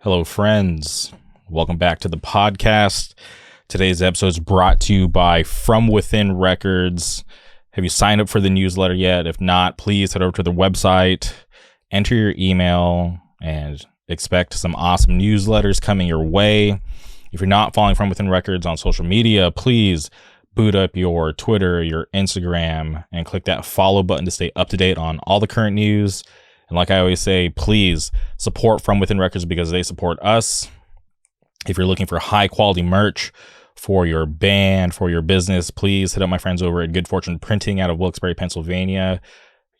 Hello, friends. Welcome back to the podcast. Today's episode is brought to you by From Within Records. Have you signed up for the newsletter yet? If not, please head over to the website, enter your email, and expect some awesome newsletters coming your way. If you're not following From Within Records on social media, please boot up your Twitter, your Instagram, and click that follow button to stay up to date on all the current news. And like I always say, please support From Within Records because they support us. If you're looking for high quality merch for your band, for your business, please hit up my friends over at Good Fortune Printing out of Wilkes-Barre, Pennsylvania.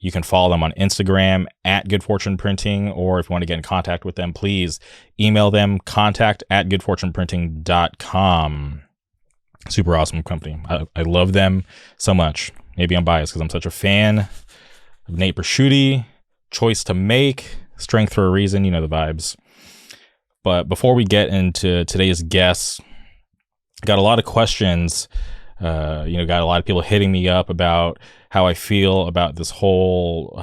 You can follow them on Instagram at Good Fortune Printing, or if you want to get in contact with them, please email them contact@goodfortuneprinting.com. Super awesome company. I love them so much. Maybe I'm biased because I'm such a fan of Nate Prosciutti. Choice to make, strength for a reason, you know the vibes. But before we get into today's guests, got a lot of questions. Got a lot of people hitting me up about how I feel about this whole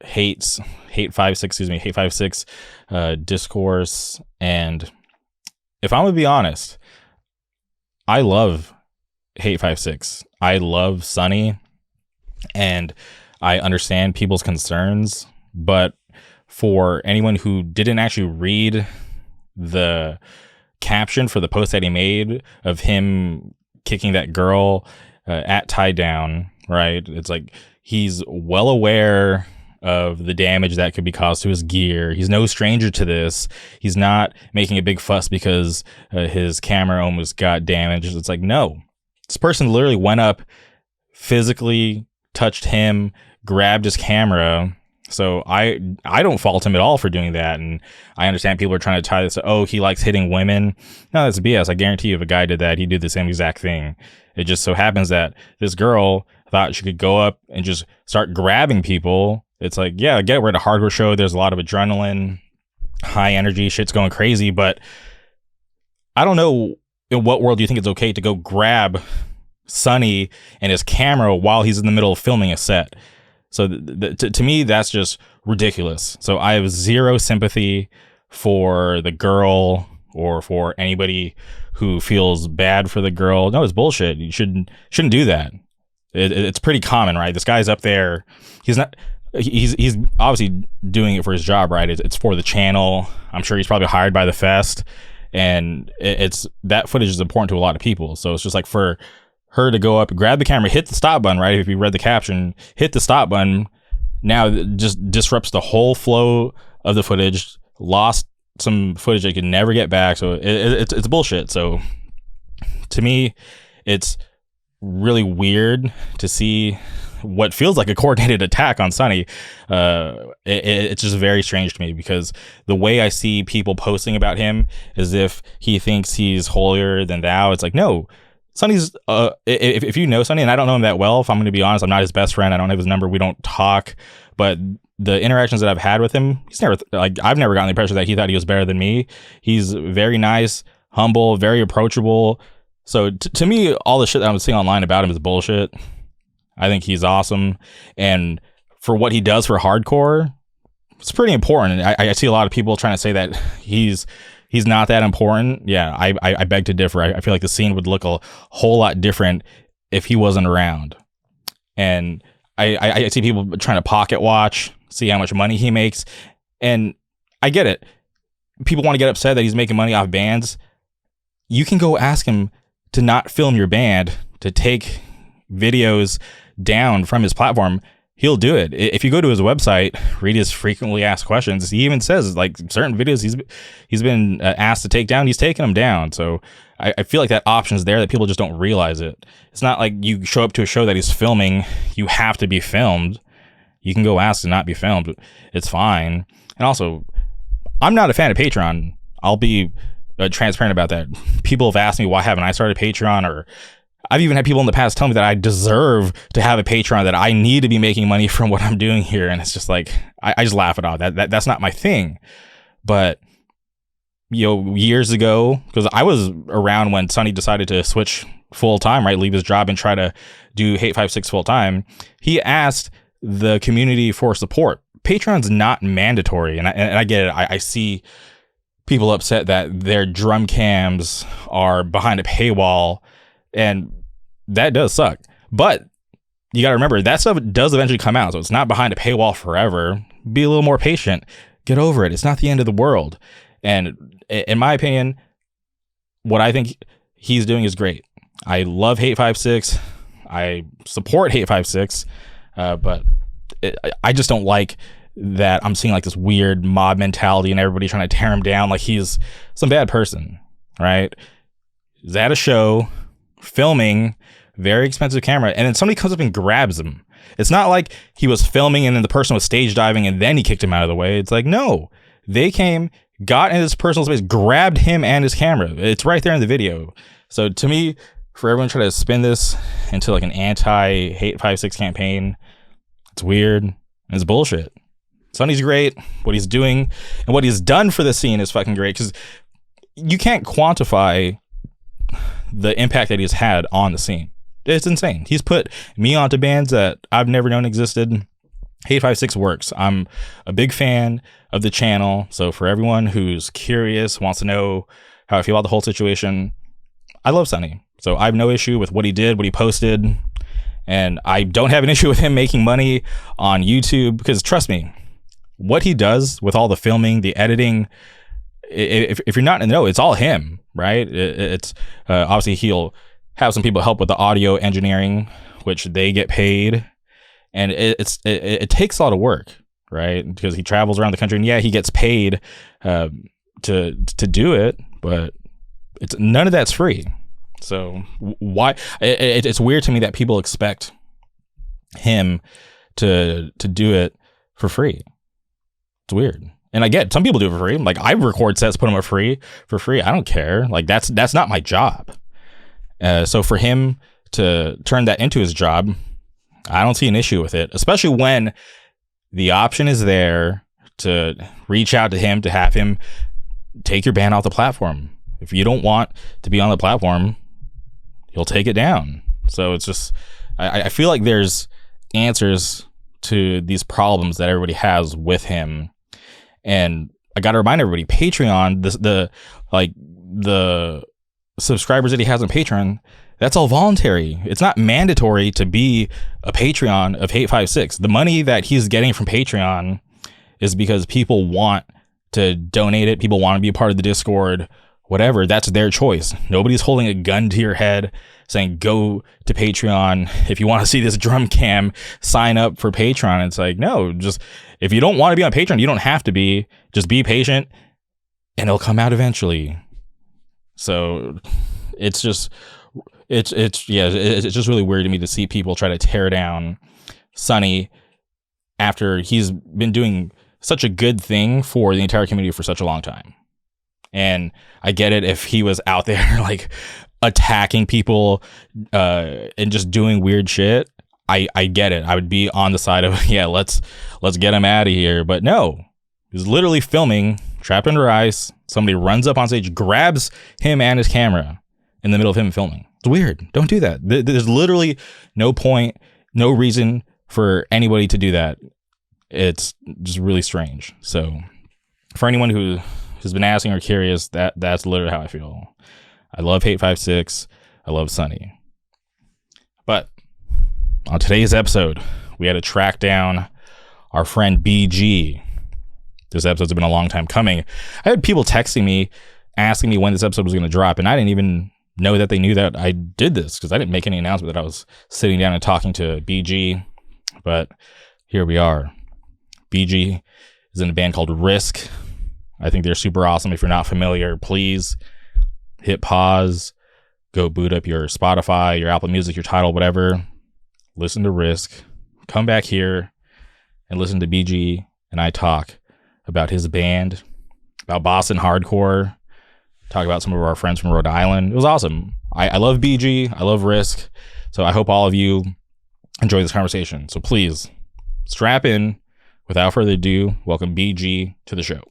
hate 56 discourse. And if I'm gonna be honest, I love Hate 56. I love Sunny, and I understand people's concerns. But for anyone who didn't actually read the caption for the post that he made of him kicking that girl at Tie Down, right? It's like he's well aware of the damage that could be caused to his gear. He's no stranger to this. He's not making a big fuss because his camera almost got damaged. It's like, no, this person literally went up, physically touched him, grabbed his camera. So I don't fault him at all for doing that. And I understand people are trying to tie this, oh, he likes hitting women. No, that's BS. I guarantee you if a guy did that, he'd do the same exact thing. It just so happens that this girl thought she could go up and just start grabbing people. It's like, yeah, I get it. We're at a hardcore show. There's a lot of adrenaline, high energy, shit's going crazy. But I don't know in what world do you think it's okay to go grab Sonny and his camera while he's in the middle of filming a set? So to me, that's just ridiculous. So I have zero sympathy for the girl or for anybody who feels bad for the girl. No, it's bullshit. You shouldn't do that. It's pretty common, right? This guy's up there. He's obviously doing it for his job, right? It's for the channel. I'm sure he's probably hired by the fest, and it's that footage is important to a lot of people. So it's just like for her to go up, grab the camera, hit the stop button, right? If you read the caption, hit the stop button. Now it just disrupts the whole flow of the footage. Lost some footage they could never get back. So it's bullshit. So to me, it's really weird to see what feels like a coordinated attack on Sonny. It's just very strange to me because the way I see people posting about him is if he thinks he's holier than thou. It's like, no, Sonny's if you know Sonny, and I don't know him that well, if I'm going to be honest, I'm not his best friend. I don't have his number. We don't talk, but the interactions that I've had with him, I've never gotten the impression that he thought he was better than me. He's very nice, humble, very approachable. So to me, all the shit that I'm seeing online about him is bullshit. I think he's awesome. And for what he does for hardcore, it's pretty important. I see a lot of people trying to say that he's not that important. Yeah, I beg to differ. I feel like the scene would look a whole lot different if he wasn't around. And I see people trying to pocket watch, see how much money he makes. And I get it. People want to get upset that he's making money off bands. You can go ask him to not film your band, to take videos down from his platform. He'll do it. If you go to his website, read his frequently asked questions, he even says like certain videos he's been asked to take down, he's taking them down. So I feel like that option is there, that people just don't realize it. It's not like you show up to a show that he's filming, you have to be filmed. You can go ask to not be filmed. It's fine. And also, I'm not a fan of Patreon. I'll be transparent about that. People have asked me, why haven't I started Patreon? Or I've even had people in the past tell me that I deserve to have a Patreon, that I need to be making money from what I'm doing here. And it's just like, I just laugh it off. That's not my thing. But, years ago, because I was around when Sonny decided to switch full time, right? Leave his job and try to do Hate 56 full time. He asked the community for support. Patreon's not mandatory. And I get it. I see people upset that their drum cams are behind a paywall, and that does suck. But you got to remember, that stuff does eventually come out, so it's not behind a paywall forever. Be a little more patient. Get over it. It's not the end of the world. And in my opinion, what I think he's doing is great. I love Hate56. I support Hate56, but I just don't like that I'm seeing like this weird mob mentality and everybody trying to tear him down like he's some bad person, right? He's at a show filming, very expensive camera, and then somebody comes up and grabs him. It's not like he was filming and then the person was stage diving and then he kicked him out of the way. It's like, no, they came, got in his personal space, grabbed him and his camera. It's right there in the video. So to me, for everyone trying to spin this into like an anti-Hate56 campaign, it's weird and it's bullshit. Sonny's great. What he's doing and what he's done for the scene is fucking great, because you can't quantify the impact that he's had on the scene. It's insane. He's put me onto bands that I've never known existed. Hate56 works. I'm a big fan of the channel. So for everyone who's curious, wants to know how I feel about the whole situation, I love Sonny. So I have no issue with what he did, what he posted. And I don't have an issue with him making money on YouTube, because trust me, what he does with all the filming, the editing, if you're not in the know, it's all him, right? It's obviously he'll have some people help with the audio engineering, which they get paid, and it takes a lot of work, right? Because he travels around the country, and yeah, he gets paid to do it, but it's none of that's free. So why it's weird to me that people expect him to do it for free. It's weird. And I get some people do it for free. Like, I record sets, put them up for free. I don't care. Like, that's not my job. So for him to turn that into his job, I don't see an issue with it, especially when the option is there to reach out to him, to have him take your band off the platform. If you don't want to be on the platform, he'll take it down. So it's just, I feel like there's answers to these problems that everybody has with him. And I got to remind everybody, Patreon, the subscribers that he has on Patreon, that's all voluntary. It's not mandatory to be a Patreon of Hate56. The money that he's getting from Patreon is because people want to donate it. People want to be a part of the Discord, whatever. That's their choice. Nobody's holding a gun to your head saying, go to Patreon. If you want to see this drum cam, sign up for Patreon. It's like, no, just if you don't want to be on Patreon, you don't have to be. Just be patient and it'll come out eventually. So it's just, it's just really weird to me to see people try to tear down Sonny after he's been doing such a good thing for the entire community for such a long time. And I get it if he was out there like attacking people and just doing weird shit. I get it. I would be on the side of, yeah, let's get him out of here. But no, he's literally filming, trapped under ice. Somebody runs up on stage, grabs him and his camera in the middle of him filming. It's weird. Don't do that. There's literally no point, no reason for anybody to do that. It's just really strange. So for anyone who's been asking or curious, that's literally how I feel. I love Hate56. I love Sonny. But on today's episode, we had to track down our friend BG. This episode's been a long time coming. I had people texting me, asking me when this episode was going to drop, and I didn't even know that they knew that I did this, because I didn't make any announcement that I was sitting down and talking to BG. But here we are. BG is in a band called Risk. I think they're super awesome. If you're not familiar, please hit pause, go boot up your Spotify, your Apple Music, your Tidal, whatever. Listen to Risk. Come back here and listen to BG and I talk about his band, about Boston hardcore, talk about some of our friends from Rhode Island. It was awesome. I love BG. I love Risk. So I hope all of you enjoy this conversation. So please strap in. Without further ado, welcome BG to the show.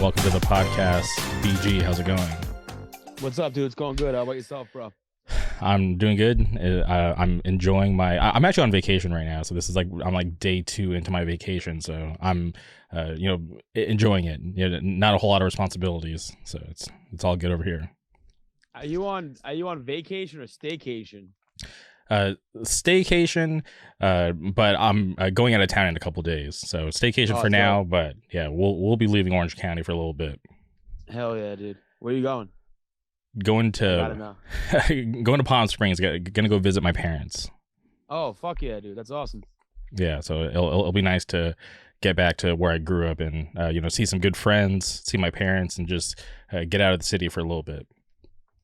Welcome to the podcast. BG, how's it going? What's up, dude? It's going good. How about yourself, bro? I'm doing good. I'm enjoying I'm actually on vacation right now. So this is I'm like day 2 into my vacation. So I'm, enjoying it. Not a whole lot of responsibilities. So it's all good over here. Are you on vacation or staycation? Staycation, but I'm going out of town in a couple days. So staycation for now, but yeah, we'll be leaving Orange County for a little bit. Hell yeah, dude. Where are you going? Going to Palm Springs. Gonna go visit my parents. Oh, fuck yeah, dude. That's awesome. Yeah, so it'll be nice to get back to where I grew up and see some good friends, see my parents, and just get out of the city for a little bit.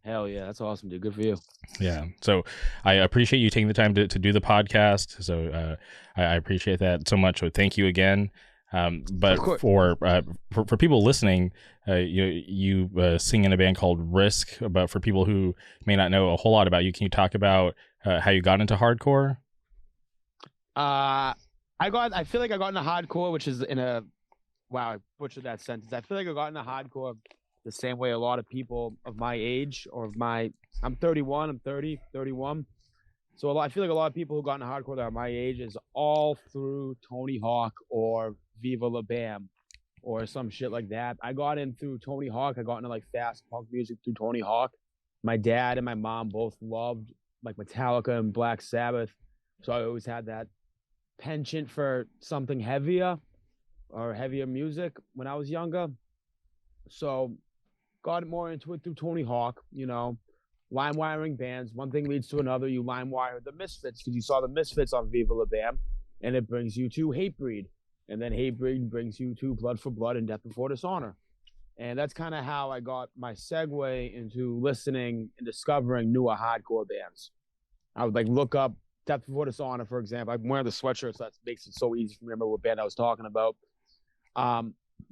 Hell yeah, that's awesome, dude. Good for you. Yeah, so I appreciate you taking the time to do the podcast. So I appreciate that so much. So thank you again. But for people listening, you sing in a band called Risk. But for people who may not know a whole lot about you, can you talk about how you got into hardcore? I feel like I got into hardcore, which is I butchered that sentence. I feel like I got into hardcore the same way a lot of people of my age I'm 31, I'm 31. So I feel like a lot of people who got into hardcore that are my age is all through Tony Hawk or Viva La Bam or some shit like that. I got in through Tony Hawk. I got into like fast punk music through Tony Hawk. My dad and my mom both loved like Metallica and Black Sabbath. So I always had that penchant for something heavier or heavier music when I was younger. So got more into it through Tony Hawk, line wiring bands. One thing leads to another. You line wire the Misfits because you saw the Misfits on Viva La Bam, and it brings you to Hatebreed. And then Hatebreed brings you to Blood for Blood and Death Before Dishonor. And that's kind of how I got my segue into listening and discovering newer hardcore bands. I would look up Death Before Dishonor, for example. I'm wearing the sweatshirt, so that makes it so easy to remember what band I was talking about.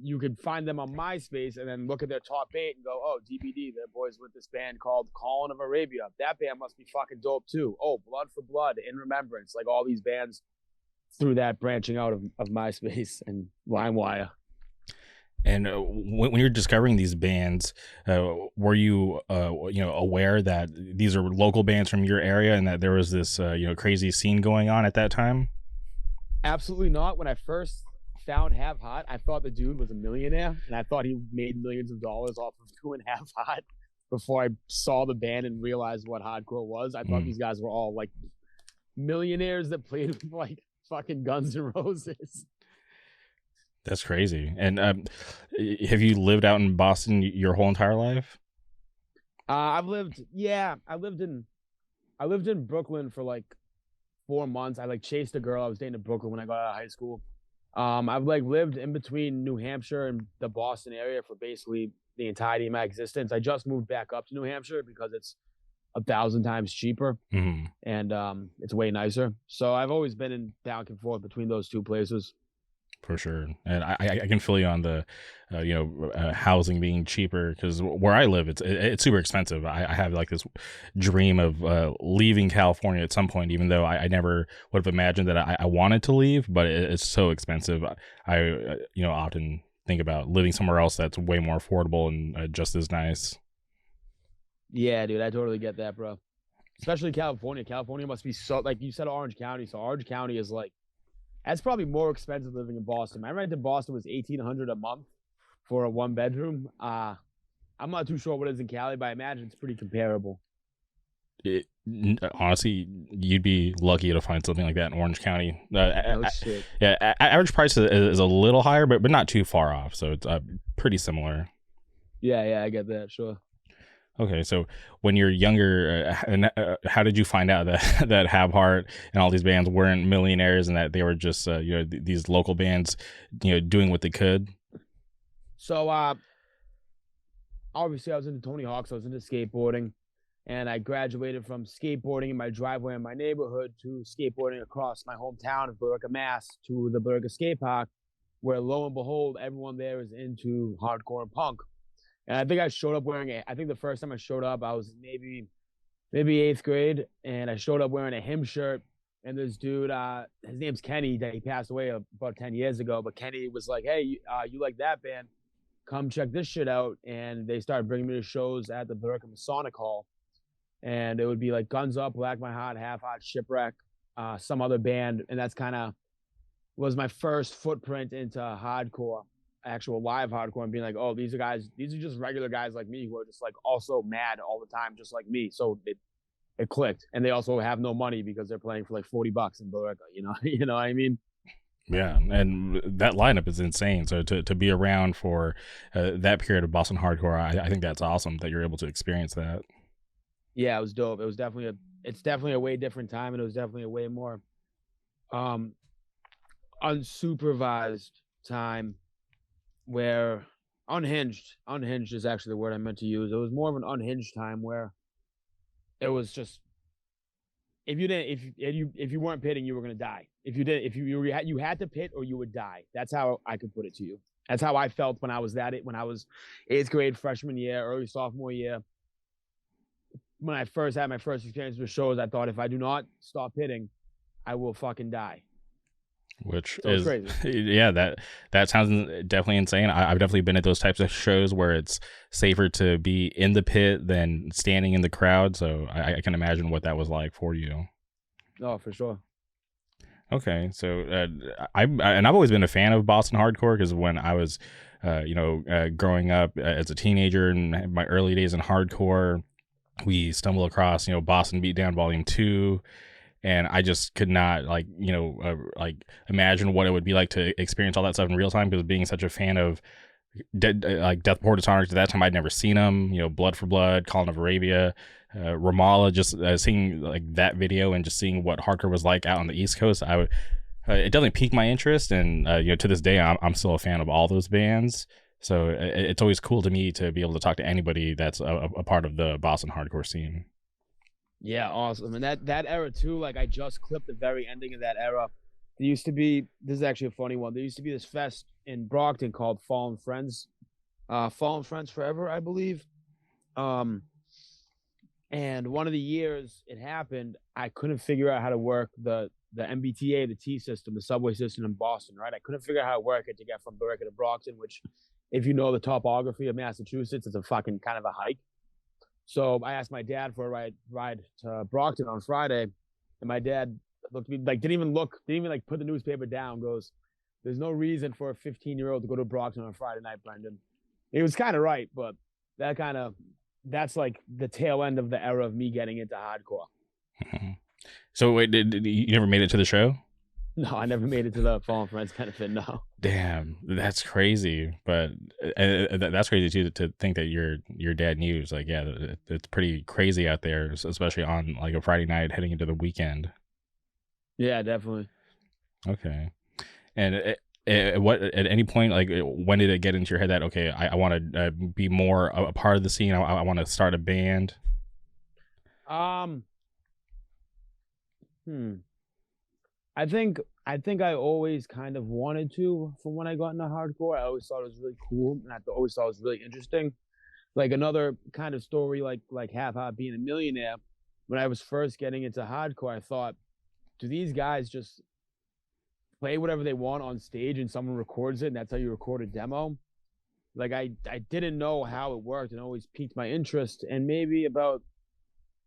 You could find them on MySpace and then look at their top 8 and go, oh, DBD, they're boys with this band called Colin of Arabia. That band must be fucking dope too. Oh, Blood for Blood, In Remembrance, like all these bands through that branching out of MySpace and LimeWire. And when you're discovering these bands, were you, aware that these are local bands from your area and that there was this, crazy scene going on at that time? Absolutely not. When I first found Have Hot, I thought the dude was a millionaire, and I thought he made millions of dollars off of doing Have Hot before I saw the band and realized what hardcore was. I thought these guys were all like millionaires that played with like fucking Guns N' Roses. That's crazy. And have you lived out in Boston your whole entire life? I lived in Brooklyn for like 4 months. I chased a girl. I was dating in Brooklyn when I got out of high school. I've lived in between New Hampshire and the Boston area for basically the entirety of my existence. I just moved back up to New Hampshire because it's 1,000 times cheaper and it's way nicer. So I've always been in back and forth between those two places. For sure. And I can feel you on the, housing being cheaper because where I live, it's super expensive. I have this dream of leaving California at some point, even though I never would have imagined that I wanted to leave, but it's so expensive. I often think about living somewhere else that's way more affordable and just as nice. Yeah, dude, I totally get that, bro. Especially California. California must be so, like you said, Orange County. So Orange County is that's probably more expensive living in Boston. My rent in Boston was $1,800 a month for a 1-bedroom. I'm not too sure what it is in Cali, but I imagine it's pretty comparable. Honestly, you'd be lucky to find something like that in Orange County. Shit. Yeah, average price is a little higher, but not too far off. So it's pretty similar. Yeah, I get that. Sure. Okay, so when you're younger, how did you find out that Have Heart and all these bands weren't millionaires and that they were just these local bands, doing what they could? So obviously I was into Tony Hawk, so I was into skateboarding, and I graduated from skateboarding in my driveway in my neighborhood to skateboarding across my hometown of Billerica, Mass, to the Billerica Skate Park, where lo and behold, everyone there is into hardcore and punk. And I think I showed up I think the first time I showed up, I was maybe 8th grade, and I showed up wearing a hymn shirt. And this dude, his name's Kenny, that he passed away about 10 years ago. But Kenny was like, hey, you like that band? come check this shit out. And they started bringing me to shows at the Billerica Masonic Hall. And it would be like Guns Up, Black My Heart, Half Heart, Shipwreck, some other band. And that's kind of was my first footprint into hardcore, actual live hardcore, and being like, oh, these are just regular guys like me who are just like also mad all the time, just like me. So it clicked. And they also have no money because they're playing for like $40 in Billerica, you know what I mean? Yeah, and that lineup is insane. So to be around for that period of Boston hardcore, I think that's awesome that you're able to experience that. Yeah, it was dope. It was it's definitely a way different time, and it was definitely a way more unsupervised time, where unhinged is actually the word I meant to use. It was more of an unhinged time where it was just, if you weren't pitting, you were gonna die. You had to pit or you would die. That's how I could put it to you. That's how I felt when I was when I was 8th grade, freshman year, early sophomore year. When I first had my first experience with shows, I thought if I do not stop pitting, I will fucking die. Which so is crazy. Yeah, that sounds definitely insane. I've definitely been at those types of shows where it's safer to be in the pit than standing in the crowd. So I can imagine what that was like for you. Oh, for sure. Okay, so I've always been a fan of Boston hardcore, because when I was, growing up as a teenager in my early days in hardcore, we stumbled across Boston Beatdown Volume 2, and I just could not imagine what it would be like to experience all that stuff in real time, because being such a fan of Death Before Dishonor, at that time I'd never seen them. Blood for Blood, Colin of Arabia, Ramallah, just seeing like that video and just seeing what hardcore was like out on the East Coast, it definitely piqued my interest. And to this day I'm still a fan of all those bands. So it's always cool to me to be able to talk to anybody that's a part of the Boston hardcore scene. Yeah, awesome. And that era too, like I just clipped the very ending of that era. There used to be, this is actually a funny one, there used to be this fest in Brockton called Fallen Friends Forever, I believe. And one of the years it happened, I couldn't figure out how to work the MBTA, the T system, the subway system in Boston, right? I couldn't figure out how to work it to get from Billerica to Brockton, which, if you know the topography of Massachusetts, it's a fucking kind of a hike. So I asked my dad for a ride to Brockton on Friday, and my dad looked at me, like didn't even like put the newspaper down, goes, "There's no reason for a 15-year-old to go to Brockton on Friday night, Brendan." He was kind of right, but that's like the tail end of the era of me getting into hardcore. So wait, did you never made it to the show? No, I never made it to the Fallen Friends benefit. No. Damn, that's crazy. But that's crazy too, to think that your dad knew. It's like, yeah, it's pretty crazy out there, especially on like a Friday night heading into the weekend. Yeah, definitely. Okay. And what at any point, like, when did it get into your head that, okay, I want to be more a part of the scene? I want to start a band. I think I always kind of wanted to. From when I got into hardcore, I always thought it was really cool, and I always thought it was really interesting. Like another kind of story, like Half Heart being a millionaire. When I was first getting into hardcore, I thought, do these guys just play whatever they want on stage and someone records it, and that's how you record a demo? Like I didn't know how it worked, and it always piqued my interest. And maybe about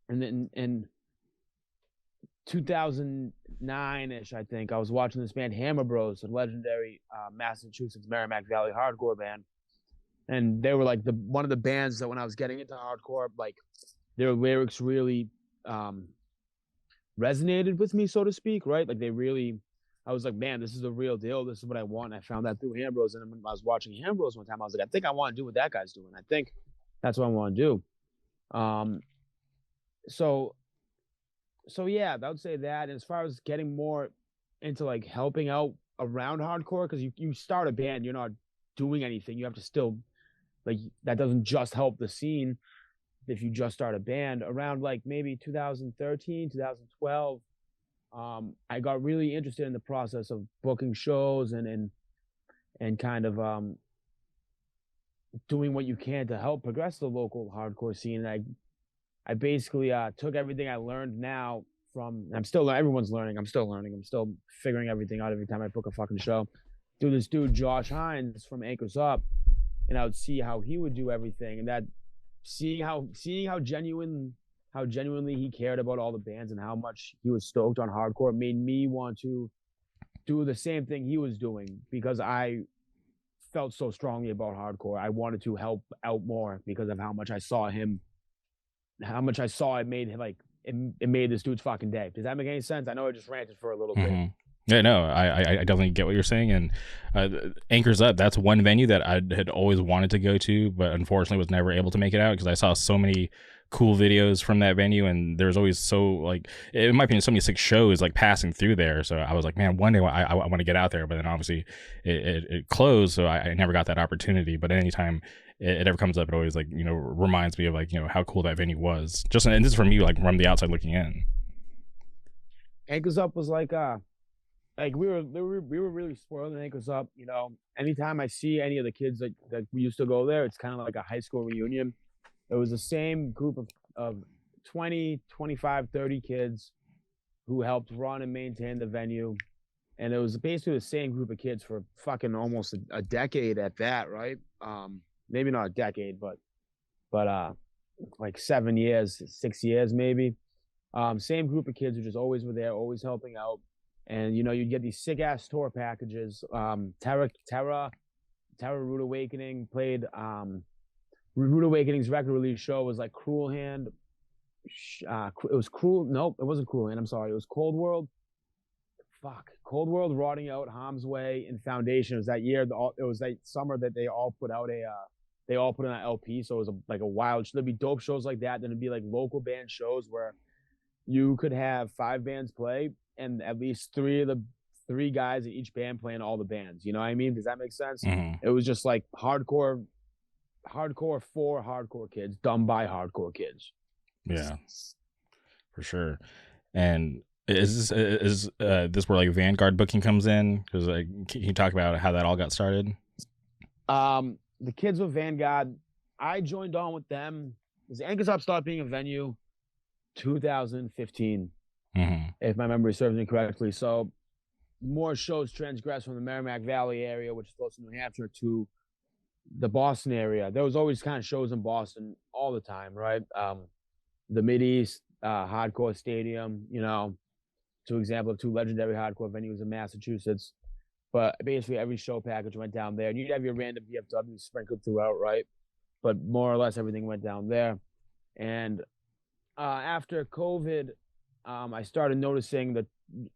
in 2009-ish, I think, I was watching this band Hammer Bros, a legendary Massachusetts Merrimack Valley hardcore band, and they were like one of the bands that when I was getting into hardcore, like their lyrics really resonated with me, so to speak, right? Like I was like, man, this is the real deal. This is what I want. And I found that through Hammer Bros. And when I was watching Hammer Bros one time, I was like, I think I want to do what that guy's doing. I think that's what I want to do. So yeah, I would say that. And as far as getting more into like helping out around hardcore, because you start a band, you're not doing anything. You have to still, like, that doesn't just help the scene. If you just start a band around like maybe 2013, 2012, I got really interested in the process of booking shows and kind of doing what you can to help progress the local hardcore scene. And I basically took everything I learned now everyone's learning. I'm still learning. I'm still figuring everything out every time I book a fucking show. This dude, Josh Hines from Anchors Up, and I would see how he would do everything, and that seeing how genuinely he cared about all the bands and how much he was stoked on hardcore made me want to do the same thing he was doing, because I felt so strongly about hardcore. I wanted to help out more because of how much I saw it made him like it made this dude's fucking day. Does that make any sense? I know I just ranted for a little bit. Yeah, no, I definitely get what you're saying. And Anchors Up, that's one venue that I had always wanted to go to, but unfortunately was never able to make it out because I saw so many cool videos from that venue, and there's always so, like, in my opinion, so many sick shows like passing through there. So I was like, man, one day I want to get out there, but then obviously it closed, so I never got that opportunity. But anytime it ever comes up, it always, like, you know, reminds me of, like, you know, how cool that venue was. Just, and this is from me, like, from the outside looking in. Anchors Up was like we were really spoiled in Anchors Up. You know, anytime I see any of the kids that we used to go there, it's kind of like a high school reunion. It was the same group of 20, 25, 30 kids who helped run and maintain the venue. And it was basically the same group of kids for fucking almost a decade at that, right? Maybe not a decade, but like 7 years, 6 years maybe. Same group of kids who just always were there, always helping out. And, you know, you'd get these sick ass tour packages. Terror Rude Awakening played. Rude Awakening's record release show was like Cruel Hand. It was Cruel. Nope, it wasn't Cruel Hand. I'm sorry. It was Cold World. Cold World, Rotting Out, Harm's Way, and Foundation. It was that year. It was that summer that they all put out they all put in an LP. So it was like a wild. There'd be dope shows like that. Then it'd be like local band shows where you could have 5 bands play, and at least 3 guys in each band playing all the bands. You know what I mean? Does that make sense? It was just like hardcore for hardcore kids, done by hardcore kids. Yeah, for sure. And is this where, like, Vanguard booking comes in? Because, like, can you talk about how that all got started? The kids with Vanguard, I joined on with them because Anchors Up started being a venue 2015, if my memory serves me correctly. So more shows transgressed from the Merrimack Valley area, which is close to New Hampshire, to the Boston area. There was always kind of shows in Boston all the time, right? The Mideast Hardcore Stadium, you know, 2 examples of 2 legendary hardcore venues in Massachusetts. But basically every show package went down there. And you'd have your random VFW sprinkled throughout, right? But more or less everything went down there. And after COVID, I started noticing the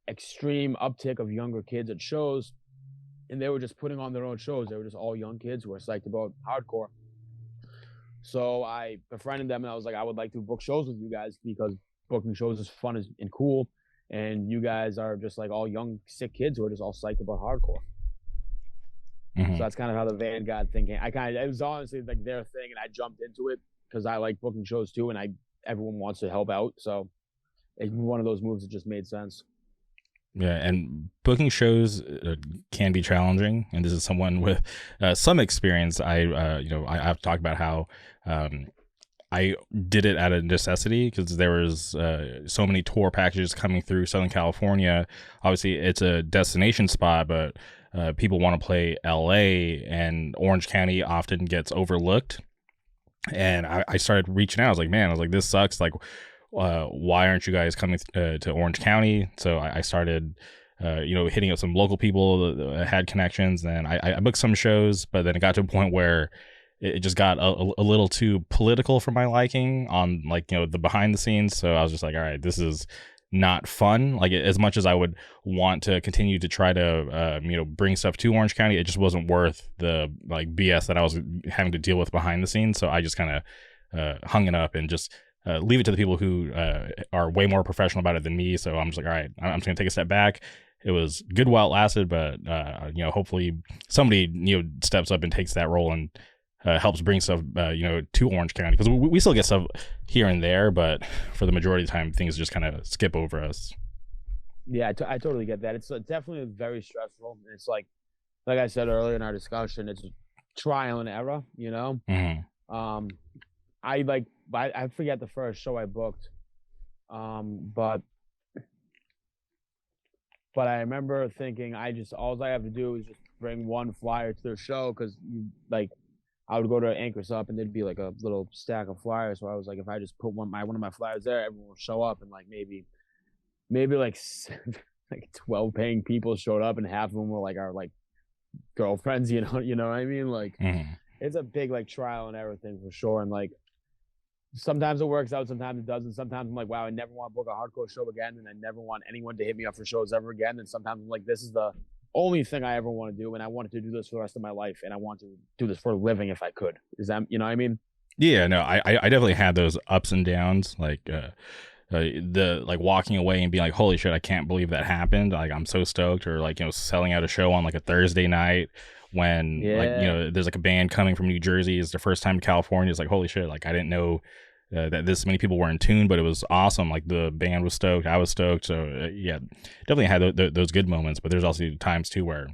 extreme uptick of younger kids at shows, and they were just putting on their own shows. They were just all young kids who were psyched about hardcore. So I befriended them, and I was like, I would like to book shows with you guys because booking shows is fun and cool, and you guys are just like all young, sick kids who are just all psyched about hardcore. So that's kind of how the Vanguard thing came. It was honestly like their thing, and I jumped into it because I like booking shows too, and everyone wants to help out. So it's one of those moves that just made sense. Yeah, and booking shows can be challenging, and this is someone with some experience. I have talked about how I did it out of necessity because there was so many tour packages coming through Southern California. Obviously, it's a destination spot, but people want to play LA, and Orange County often gets overlooked. And I started reaching out. I was like, this sucks. Like, why aren't you guys coming to Orange County? So I started, hitting up some local people that had connections. And I booked some shows, but then it got to a point where it just got a little too political for my liking on, like, the behind the scenes. So I was just like, all right, this is not fun. Like, as much as I would want to continue to try to, bring stuff to Orange County, it just wasn't worth the, like, BS that I was having to deal with behind the scenes. So I just kind of hung it up and just leave it to the people who are way more professional about it than me. So I'm just like, all right, I'm just gonna take a step back. It was good while it lasted, but hopefully somebody steps up and takes that role and helps bring stuff to Orange County, because we still get stuff here and there, but for the majority of the time things just kind of skip over us. Yeah, I totally get that. It's definitely very stressful. It's like I said earlier in our discussion, it's trial and error. I forget the first show I booked, but I remember thinking all I have to do is just bring one flyer to their show, because I would go to Anchors Up and there'd be like a little stack of flyers. So I was like, if I just put one of my flyers there, everyone will show up, and like maybe like like 12 paying people showed up, and half of them were like our like girlfriends, you know what I mean? Like it's a big like trial and error thing for sure. And like sometimes it works out, sometimes it doesn't. Sometimes I'm like, wow, I never want to book a hardcore show again, and I never want anyone to hit me up for shows ever again. And sometimes I'm like, this is the only thing I ever want to do, and I wanted to do this for the rest of my life, and I want to do this for a living if I could. Is that, you know what I mean? Yeah, no, I definitely had those ups and downs, like the like walking away and being like, holy shit, I can't believe that happened. Like I'm so stoked, or like, you know, selling out a show on like a Thursday night when like, you know, there's like a band coming from New Jersey. It's their first time in California. It's like, holy shit, like I didn't know that this many people were in tune, but it was awesome. Like the band was stoked, I was stoked. So yeah, definitely had those good moments. But there's also times too where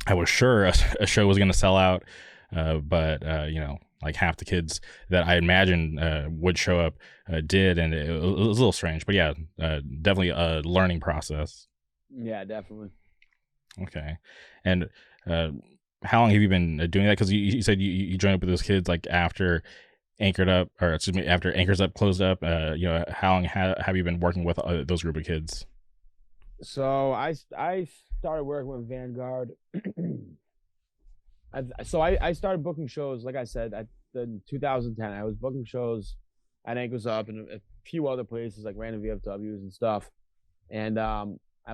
I was sure a show was going to sell out, but you know, like half the kids that I imagined would show up did, and it was a little strange. But yeah, definitely a learning process. Yeah, definitely. Okay, and how long have you been doing that? Because you said you joined up with those kids like after Anchored Up, or excuse me, after Anchors Up closed up. You know, how long have you been working with those group of kids? So I started working with Vanguard. I started booking shows, like I said, in 2010. I was booking shows at Anchors Up and a few other places like random VFWs and stuff. And I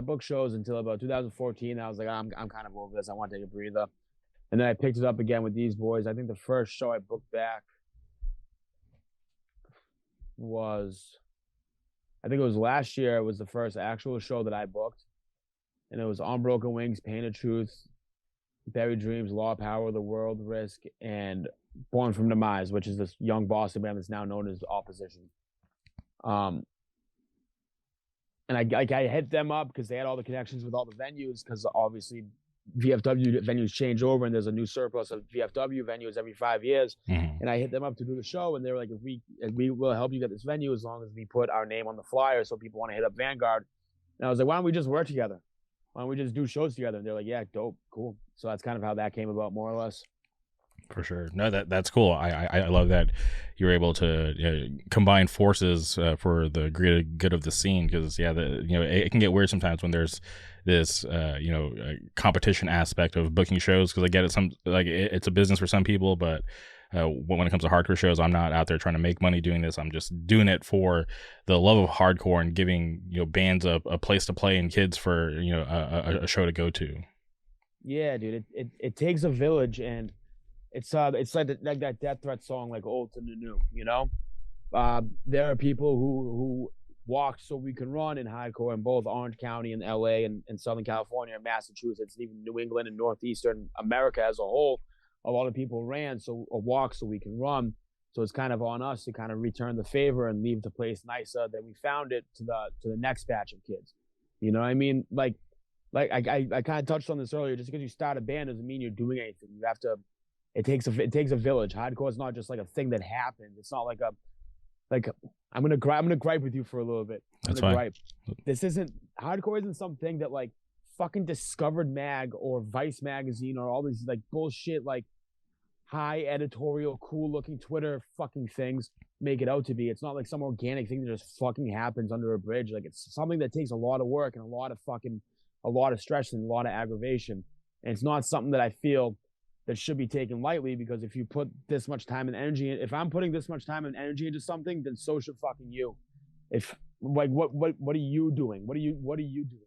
booked shows until about 2014. I was like, I'm kind of over this. I want to take a breather. And then I picked it up again with these boys. I think the first show I booked back was, I think it was last year. It was the first actual show that I booked. And it was Unbroken Wings, Pain of Truth, Buried Dreams, Law Power, The World, Risk, and Born from Demise, which is this young Boston band that's now known as Opposition. And I hit them up because they had all the connections with all the venues, because obviously VFW venues change over and there's a new surplus of VFW venues every 5 years. And I hit them up to do the show, and they were like, if we will help you get this venue as long as we put our name on the flyer so people want to hit up Vanguard. And I was like, why don't we just work together? Why don't we just do shows together? And they're like, yeah, dope, cool. So that's kind of how that came about, more or less. For sure. No, that's cool. I love that you're able to combine forces for the greater good of the scene. Because yeah, it can get weird sometimes when there's this competition aspect of booking shows. Because I get it, it's a business for some people, but when it comes to hardcore shows, I'm not out there trying to make money doing this. I'm just doing it for the love of hardcore and giving bands a place to play and kids for a show to go to. Yeah, dude, it takes a village, and it's like that Death Threat song, like old to the new. There are people who walked so we can run in hardcore in both Orange County and LA and Southern California and Massachusetts, and even New England and Northeastern America as a whole. A lot of people ran a walk so we can run. So it's kind of on us to kind of return the favor and leave the place nicer than we found it to the next batch of kids. You know what I mean? Like I kind of touched on this earlier. Just because you start a band doesn't mean you're doing anything. You have to. It takes a village. Hardcore is not just like a thing that happened. It's not like I'm gonna gripe with you for a little bit. That's fine. Hardcore isn't something that like fucking Discovered Mag or Vice Magazine or all these like bullshit like high editorial cool looking Twitter fucking things make it out to be. It's not like some organic thing that just fucking happens under a bridge. Like it's something that takes a lot of work and a lot of stress and a lot of aggravation. And it's not something that I feel that should be taken lightly, because if you put this much time and energy if I'm putting this much time and energy into something, then so should fucking you. If like what are you doing? What are you doing?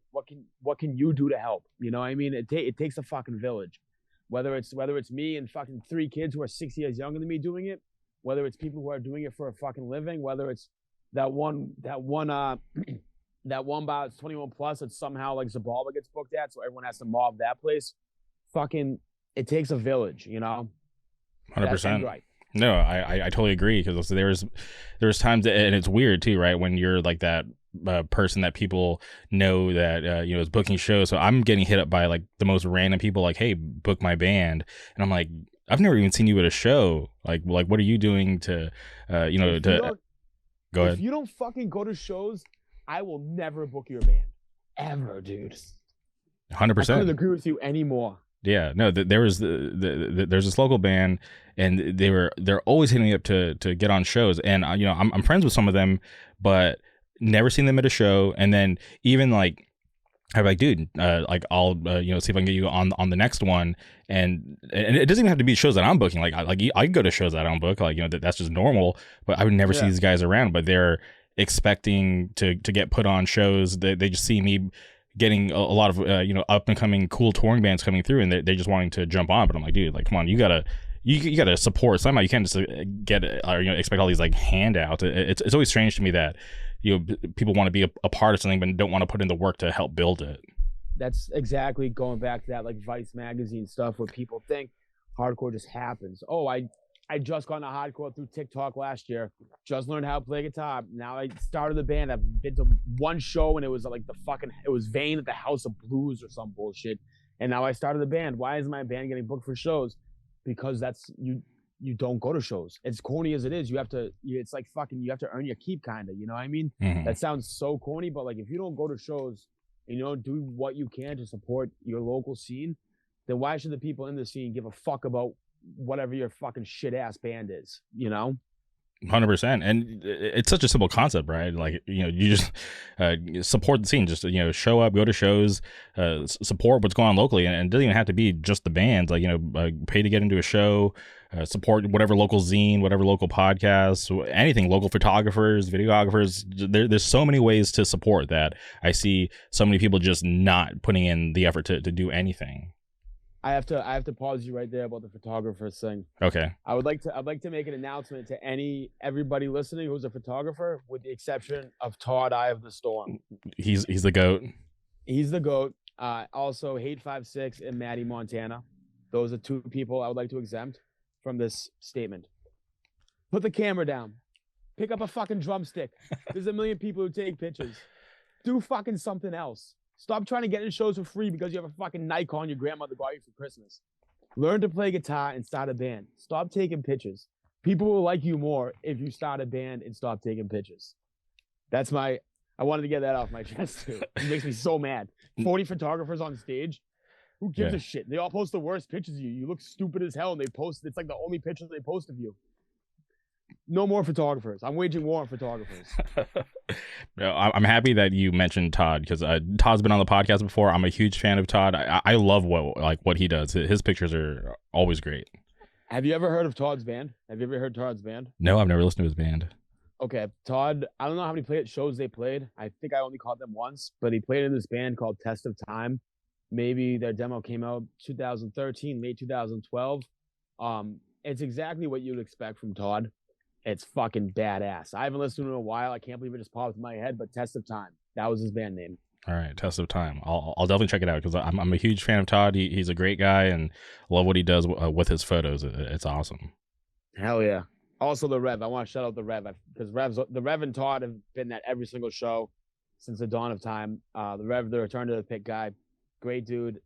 What can you do to help? You know what I mean? It takes a fucking village. Whether it's me and fucking 3 kids who are 6 years younger than me doing it, whether it's people who are doing it for a fucking living, whether it's that one bar that's 21 plus that somehow like Zabalba gets booked at, so everyone has to mob that place. Fucking, it takes a village, 100%. Right. No, I totally agree, because there's times that, and it's weird too, right? When you're like that person that people know that is booking shows. So I'm getting hit up by like the most random people, like, hey, book my band, and I'm like, I've never even seen you at a show. Like what are you doing to go ahead? If you don't fucking go to shows, I will never book your band ever, dude. 100%. I couldn't agree with you anymore. Yeah, no, there was there's this local band, and they're always hitting me up to get on shows, and you know, I'm friends with some of them, but never seen them at a show, and then even like. I'm like, dude, like I'll you know, see if I can get you on the next one, and it doesn't even have to be shows that I'm booking. Like I can go to shows that I don't book, like, you know, that's just normal. But I would never see Yeah. these guys around. But they're expecting to get put on shows. They just see me getting a lot of you know, up and coming cool touring bands coming through, and they're just wanting to jump on. But I'm like, dude, like, come on, you gotta support somehow. You can't just get or, you know, expect all these like handouts. It's always strange to me that, you know, people want to be a part of something but don't want to put in the work to help build it. That's exactly going back to that like Vice magazine stuff where people think hardcore just happens. Oh, I just got into hardcore through TikTok last year. Just learned how to play guitar. Now I started the band. I've been to one show and it was like it was Vane at the House of Blues or some bullshit. And now I started the band. Why is my band getting booked for shows? Because you don't go to shows. As corny as it is, it's like fucking, you have to earn your keep, kind of, you know what I mean? Mhm. That sounds so corny, but like if you don't go to shows and you don't do what you can to support your local scene, then why should the people in the scene give a fuck about whatever your fucking shit ass band is, you know? 100%. And it's such a simple concept, right? Like, you know, you just support the scene. Just, you know, show up, go to shows, support what's going on locally, and it doesn't even have to be just the bands. Like, you know, pay to get into a show, support whatever local zine, whatever local podcasts, anything, local photographers, videographers. There's so many ways to support that I see so many people just not putting in the effort to do anything. I have to pause you right there about the photographers thing. Okay. I'd like to make an announcent to everybody listening who's a photographer, with the exception of Todd, Eye of the Storm. He's the GOAT. He's the GOAT. Also, Hate56 and Maddie Montana. Those are two people I would like to exempt from this statement. Put the camera down. Pick up a fucking drumstick. There's a million people who take pictures. Do fucking something else. Stop trying to get in shows for free because you have a fucking Nikon your grandmother got you for Christmas. Learn to play guitar and start a band. Stop taking pictures. People will like you more if you start a band and stop taking pictures. I wanted to get that off my chest too. It makes me so mad. 40 photographers on stage. Who gives a shit? They all post the worst pictures of you. You look stupid as hell, and it's like the only picture they post of you. No more photographers. I'm waging war on photographers. I'm happy that you mentioned Todd, because Todd's been on the podcast before. I'm a huge fan of Todd. I love what he does. His pictures are always great. Have you ever heard of Todd's band? Have you ever heard Todd's band? No, I've never listened to his band. Okay, Todd, I don't know how many shows they played. I think I only caught them once, but he played in this band called Test of Time. Maybe their demo came out 2013, late 2012. It's exactly what you'd expect from Todd. It's fucking badass. I haven't listened to it in a while. I can't believe it just popped in my head, but Test of Time. That was his band name. All right, Test of Time. I'll definitely check it out, because I'm a huge fan of Todd. He's a great guy, and love what he does with his photos. It's awesome. Hell yeah. Also the Rev. I want to shout out the Rev, because the Rev and Todd have been at every single show since the dawn of time. The Rev, the return to the pit guy, great dude.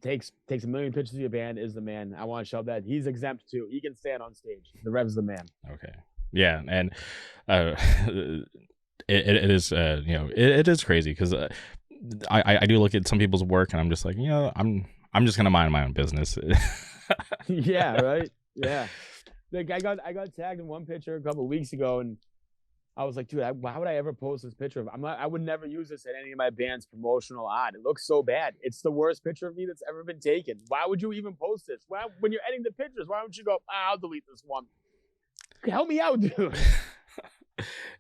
Takes a million pictures of your band, is the man. I want to show that he's exempt too. He can stand on stage. The Rev's the man. Okay. Yeah, and it is you know, it is crazy, because I do look at some people's work and I'm just like, you know, I'm just gonna mind my own business. Yeah, right. Yeah. Like I got tagged in one picture a couple of weeks ago, and I was like, dude, why would I ever post this picture? I would never use this in any of my band's promotional ad. It looks so bad. It's the worst picture of me that's ever been taken. Why would you even post this? When you're editing the pictures, why don't you go, I'll delete this one? Help me out, dude.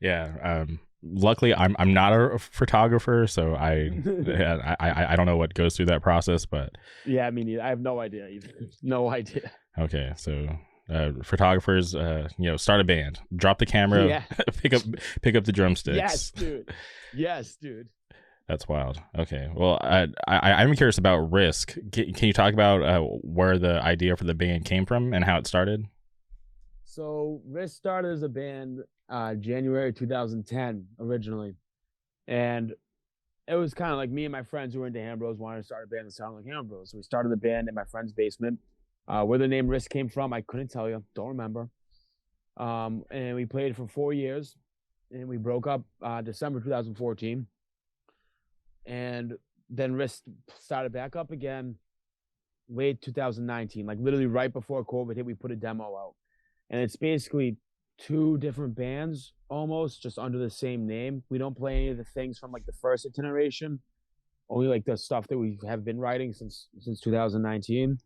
Yeah. Luckily, I'm not a photographer, so I don't know what goes through that process, but yeah, I mean, I have no idea either. No idea. Okay, so photographers, you know, start a band, drop the camera, Yeah. pick up the drumsticks. Yes, dude. That's wild. Okay, well, I'm curious about Risk. Can you talk about where the idea for the band came from and how it started? So Risk started as a band January 2010 originally, and it was kind of like me and my friends who were into Hambros wanted to start a band that sounded like Hambros. So we started the band in my friend's basement. Where the name Risk came from, I couldn't tell you. Don't remember. And we played for 4 years, and we broke up December 2014. And then Risk started back up again late 2019, like literally right before COVID hit. We put a demo out, and it's basically two different bands almost just under the same name. We don't play any of the things from like the first iteration, only like the stuff that we have been writing since 2019.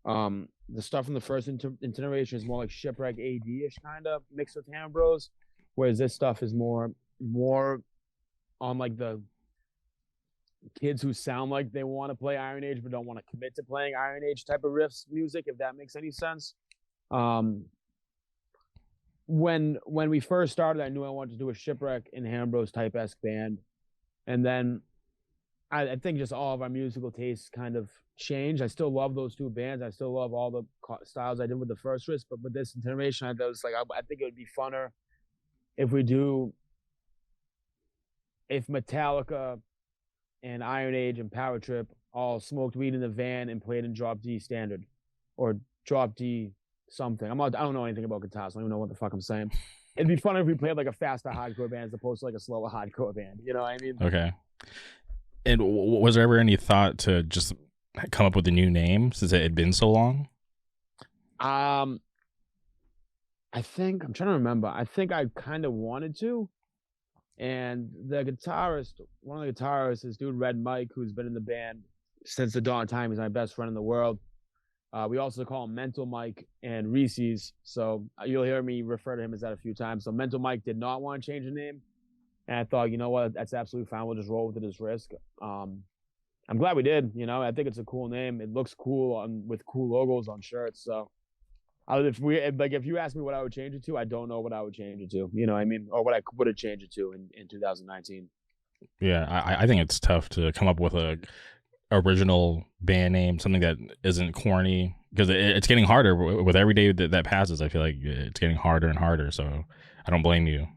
The stuff from the first iteration is more like Shipwreck AD-ish kind of mixed with Ham Bros, whereas this stuff is more on like the kids who sound like they want to play Iron Age but don't want to commit to playing Iron Age type of riffs music, if that makes any sense. When we first started, I knew I wanted to do a Shipwreck and Ham Bros type-esque band, and then I think just all of our musical tastes kind of changed. I still love those two bands. I still love all the styles I did with the first riff, but with this iteration, I was like, I think it would be funner if Metallica and Iron Age and Power Trip all smoked weed in the van and played in drop D standard or drop D something. I don't know anything about guitar, so I don't even know what the fuck I'm saying. It'd be funner if we played like a faster hardcore band as opposed to like a slower hardcore band. You know what I mean? Okay. And was there ever any thought to just come up with a new name since it had been so long? I think I'm trying to remember. I think I kind of wanted to, and the guitarist, one of the guitarists, this dude Red Mike, who's been in the band since the dawn of time. He's my best friend in the world. We also call him Mental Mike and Reese's, so you'll hear me refer to him as that a few times. So Mental Mike did not want to change the name. And I thought, you know what, that's absolutely fine. We'll just roll with it as risk. I'm glad we did. You know, I think it's a cool name. It looks cool with cool logos on shirts. So, if you ask me what I would change it to, I don't know what I would change it to. You know what I mean? Or what I would have changed it to in 2019. Yeah, I think it's tough to come up with a original band name, something that isn't corny, because it's getting harder with every day that passes. I feel like it's getting harder and harder. So I don't blame you.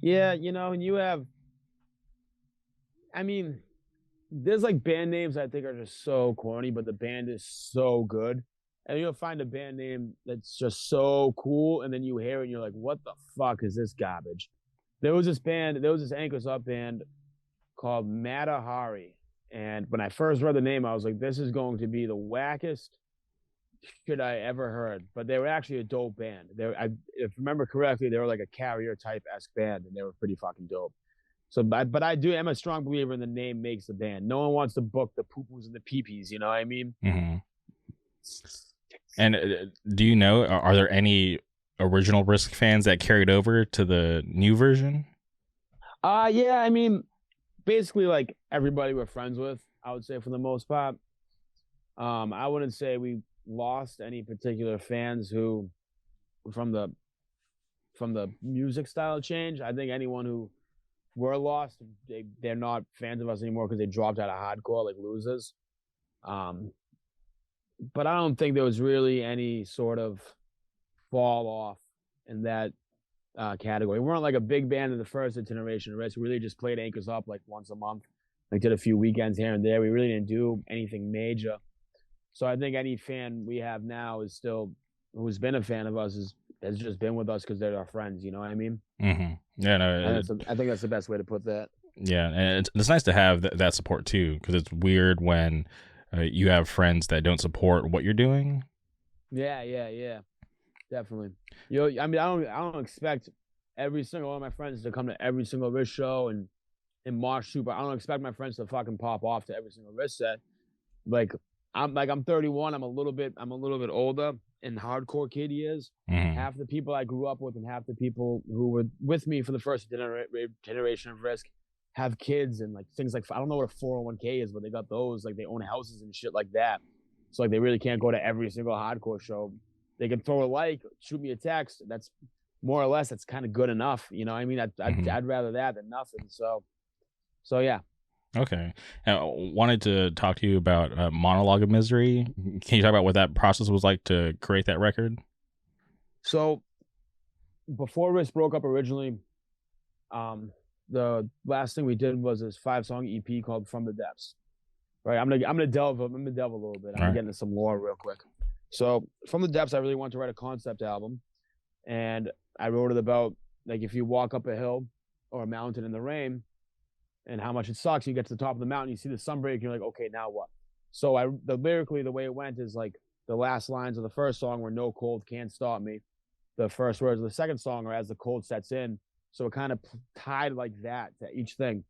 Yeah, you know, and you have, I mean, there's like band names I think are just so corny, but the band is so good. And you'll find a band name that's just so cool, and then you hear it and you're like, what the fuck is this garbage? There was this Anchors Up band called Matahari. And when I first read the name, I was like, this is going to be the wackest shit I ever heard. But they were actually a dope band. If I remember correctly, they were like a Carrier type-esque band, and they were pretty fucking dope. So, but I'm a strong believer in the name makes the band. No one wants to book the poo-poos and the pee-pees, you know what I mean? Mm-hmm. And do you know, are there any original Risk fans that carried over to the new version? Yeah, I mean, basically like everybody we're friends with, I would say for the most part. I wouldn't say we lost any particular fans who from the music style change. I think anyone who were lost, they're not fans of us anymore because they dropped out of hardcore like losers. But I don't think there was really any sort of fall off in that category. We weren't like a big band in the first iteration. We really just played Anchors Up like once a month, like did a few weekends here and there. We really didn't do anything major. So I think any fan we have now is still, who's been a fan of us, has just been with us because they're our friends. You know what I mean? Mm-hmm. Yeah, no. I think that's the best way to put that. Yeah, and it's nice to have that support too, because it's weird when you have friends that don't support what you're doing. Yeah, definitely. I mean, I don't expect every single one of my friends to come to every single wrist show and March Super. I don't expect my friends to fucking pop off to every single wrist set. I'm 31. I'm a little bit older in hardcore kid years. Mm-hmm. Half the people I grew up with and half the people who were with me for the first generation of Risk have kids and like things like, I don't know what a 401k is, but they got those, like they own houses and shit like that. So like they really can't go to every single hardcore show. They can throw a like, shoot me a text. That's more or less, that's kind of good enough. You know what I mean? I'd rather that than nothing. So yeah. Okay. I wanted to talk to you about Monologue of Misery. Can you talk about what that process was like to create that record? So before Risk broke up originally, the last thing we did was this 5-song EP called From the Depths. Right. I'm gonna delve a little bit. I'm gonna get into some lore real quick. So From the Depths, I really wanted to write a concept album. And I wrote it about, like, if you walk up a hill or a mountain in the rain and how much it sucks, you get to the top of the mountain, you see the sun break, and you're like, okay, now what? So lyrically, the way it went is like the last lines of the first song were "No cold can't stop me." The first words of the second song are "As the cold sets in." So it kind of tied like that to each thing.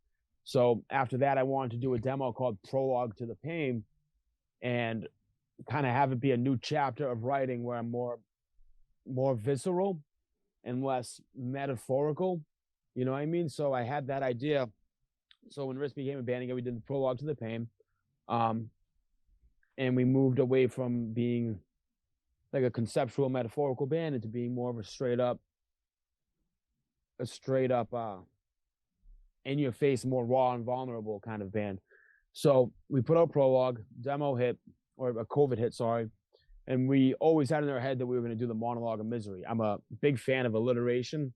So after that, I wanted to do a demo called "Prologue to the Pain," and kind of have it be a new chapter of writing where I'm more visceral and less metaphorical. You know what I mean? So I had that idea. So when Risk became a band again, we did the Prologue to the Pain. And we moved away from being like a conceptual metaphorical band into being more of a straight up in your face, more raw and vulnerable kind of band. So we put out Prologue, demo hit, or a COVID hit, sorry. And we always had in our head that we were going to do the Monologue of Misery. I'm a big fan of alliteration.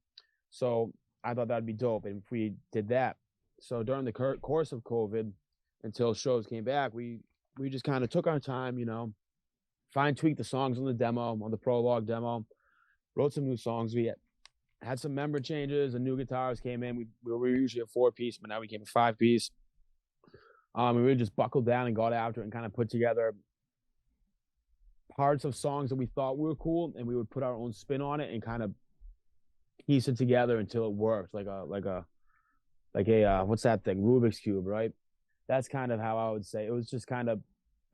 So I thought that'd be dope. And if we did that. So during the course of COVID, until shows came back, we just kind of took our time, you know, fine tweaked the songs on the demo, on the Prologue demo, wrote some new songs. We had some member changes and new guitars came in. We were usually a 4-piece, but now we came a 5-piece. We really just buckled down and got after it and kind of put together parts of songs that we thought were cool, and we would put our own spin on it and kind of piece it together until it worked, like a what's that thing, Rubik's Cube, right? That's kind of how I would say it was, just kind of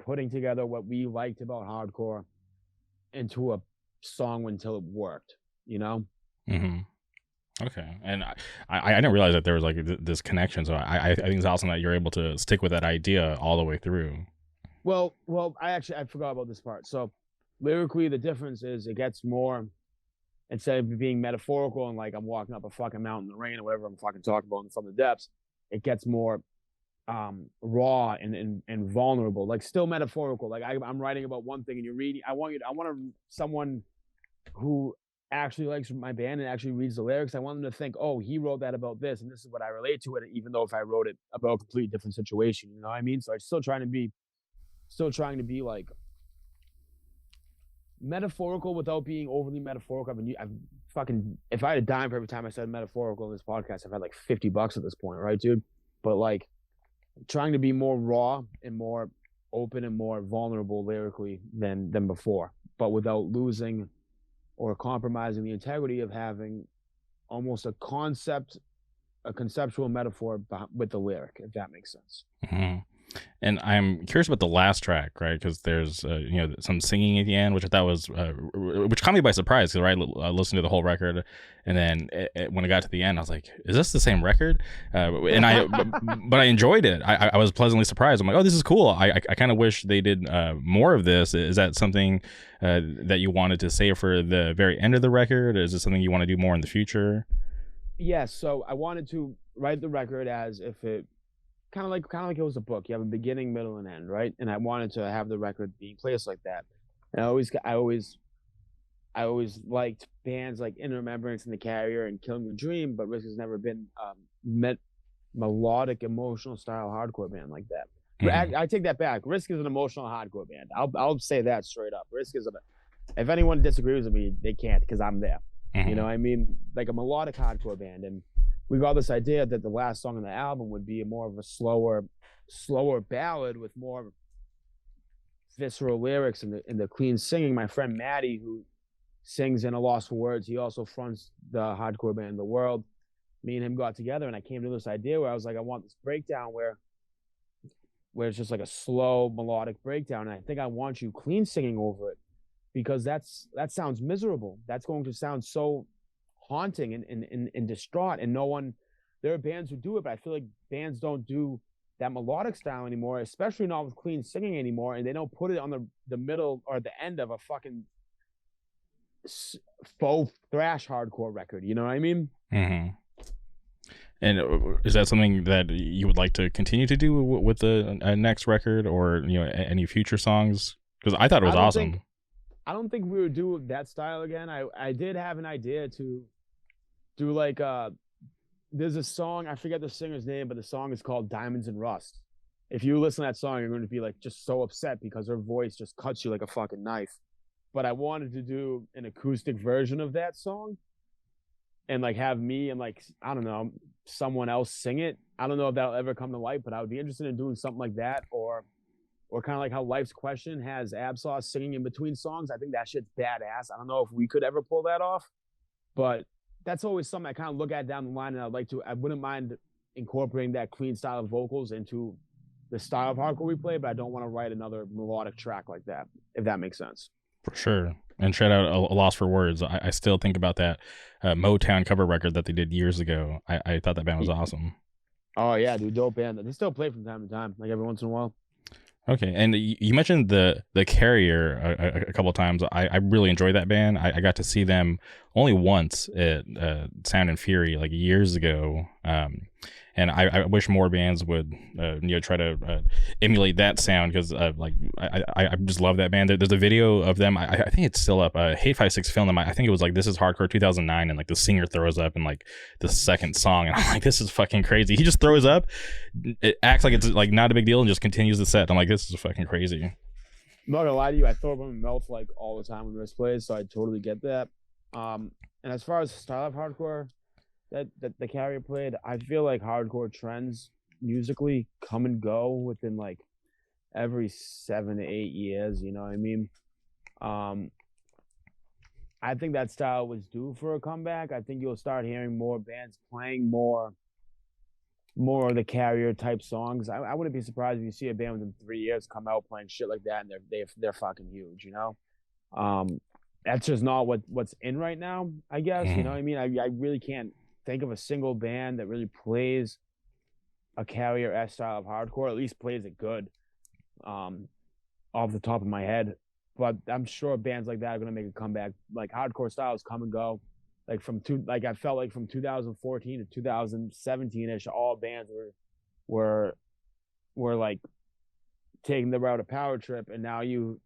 putting together what we liked about hardcore into a song until it worked, you know? Mm-hmm. Okay. And I didn't realize that there was like this connection. So I think it's awesome that you're able to stick with that idea all the way through. Well, I forgot about this part. So lyrically, the difference is it gets more, instead of being metaphorical and like I'm walking up a fucking mountain in the rain or whatever I'm fucking talking about from the depths, it gets more raw and vulnerable, like still metaphorical. Like I'm writing about one thing and you're reading. I want someone who actually likes my band and actually reads the lyrics. I want them to think, oh, he wrote that about this, and this is what I relate to it, even though if I wrote it about a completely different situation, you know what I mean? So I'm still trying to be like metaphorical without being overly metaphorical. I've fucking, if I had a dime for every time I said metaphorical in this podcast, I've had like $50 at this point, right, dude? But like trying to be more raw and more open and more vulnerable lyrically than before, but without losing or compromising the integrity of having almost a conceptual metaphor with the lyric, if that makes sense. Mm-hmm. And I'm curious about the last track, right? Because there's some singing at the end, which I thought was which caught me by surprise. Because I listened to the whole record, and then when it got to the end, I was like, "Is this the same record?" But I enjoyed it. I was pleasantly surprised. I'm like, "Oh, this is cool." I kind of wish they did more of this. Is that something that you wanted to save for the very end of the record? Or is this something you want to do more in the future? Yes. So I wanted to write the record as if it kind of like it was a book. You have a beginning, middle, and end, right? And I wanted to have the record being placed like that. And I always liked bands like In Remembrance and The Carrier and Killing the Dream, but Risk has never been melodic, emotional style hardcore band like that. Mm-hmm. I take that back. Risk is an emotional hardcore band. I'll say that straight up. Risk is if anyone disagrees with me, they can't, because I'm there. Mm-hmm. You know what I mean? Like a melodic hardcore band. And we got this idea that the last song on the album would be more of a slower ballad with more visceral lyrics and the clean singing. My friend Maddie, who sings in A Loss for Words, he also fronts the hardcore band The World. Me and him got together, and I came to this idea where I was like, I want this breakdown where it's just like a slow melodic breakdown, and I think I want you clean singing over it, because that sounds miserable. That's going to sound so haunting and distraught, and there are bands who do it, but I feel like bands don't do that melodic style anymore, especially not with clean singing anymore, and they don't put it on the middle or the end of a fucking faux thrash hardcore record, you know what I mean? Mm-hmm. And is that something that you would like to continue to do with the next record, or any future songs? Because I thought it was awesome. I don't think we would do that style again. I did have an idea to do like there's a song, I forget the singer's name, but the song is called Diamonds and Rust. If you listen to that song, you're going to be like just so upset because her voice just cuts you like a fucking knife. But I wanted to do an acoustic version of that song and like have me and like, I don't know, someone else sing it. I don't know if that'll ever come to light, but I would be interested in doing something like that, or or kind of like how Life's Question has Absol singing in between songs. I think that shit's badass. I don't know if we could ever pull that off, but that's always something I kind of look at down the line, and I wouldn't mind incorporating that clean style of vocals into the style of hardcore we play, but I don't want to write another melodic track like that, if that makes sense. For sure. And shout out a Loss for Words. I still think about that Motown cover record that they did years ago. I thought that band was awesome. Oh yeah, dude, dope band. They still play from time to time, like every once in a while. Okay, and you mentioned the Carrier a couple of times. I really enjoyed that band. I got to see them only once at Sound and Fury like years ago. And I wish more bands would try to emulate that sound, because I just love that band. There's a video of them. I think it's still up. Hate 56 filmed them. I think it was like This Is Hardcore 2009, and like the singer throws up in like the second song, and I'm like, this is fucking crazy. He just throws up, it acts like it's like not a big deal, and just continues the set. I'm like, this is fucking crazy. I'm not gonna lie to you, I throw up in my mouth like all the time when Risk plays, so I totally get that. And as far as style of hardcore that the Carrier played, I feel like hardcore trends musically come and go within like every 7 to 8 years, you know what I mean? I think that style was due for a comeback. I think you'll start hearing more bands playing more of the Carrier type songs. I wouldn't be surprised if you see a band within 3 years come out playing shit like that, and they're fucking huge, you know? That's just not what's in right now, I guess. You know what I mean? I really can't think of a single band that really plays a Carrier-esque style of hardcore, at least plays it good, off the top of my head. But I'm sure bands like that are going to make a comeback. Like, hardcore styles come and go. I felt like from 2014 to 2017-ish, all bands were like taking the route of Power Trip, and now you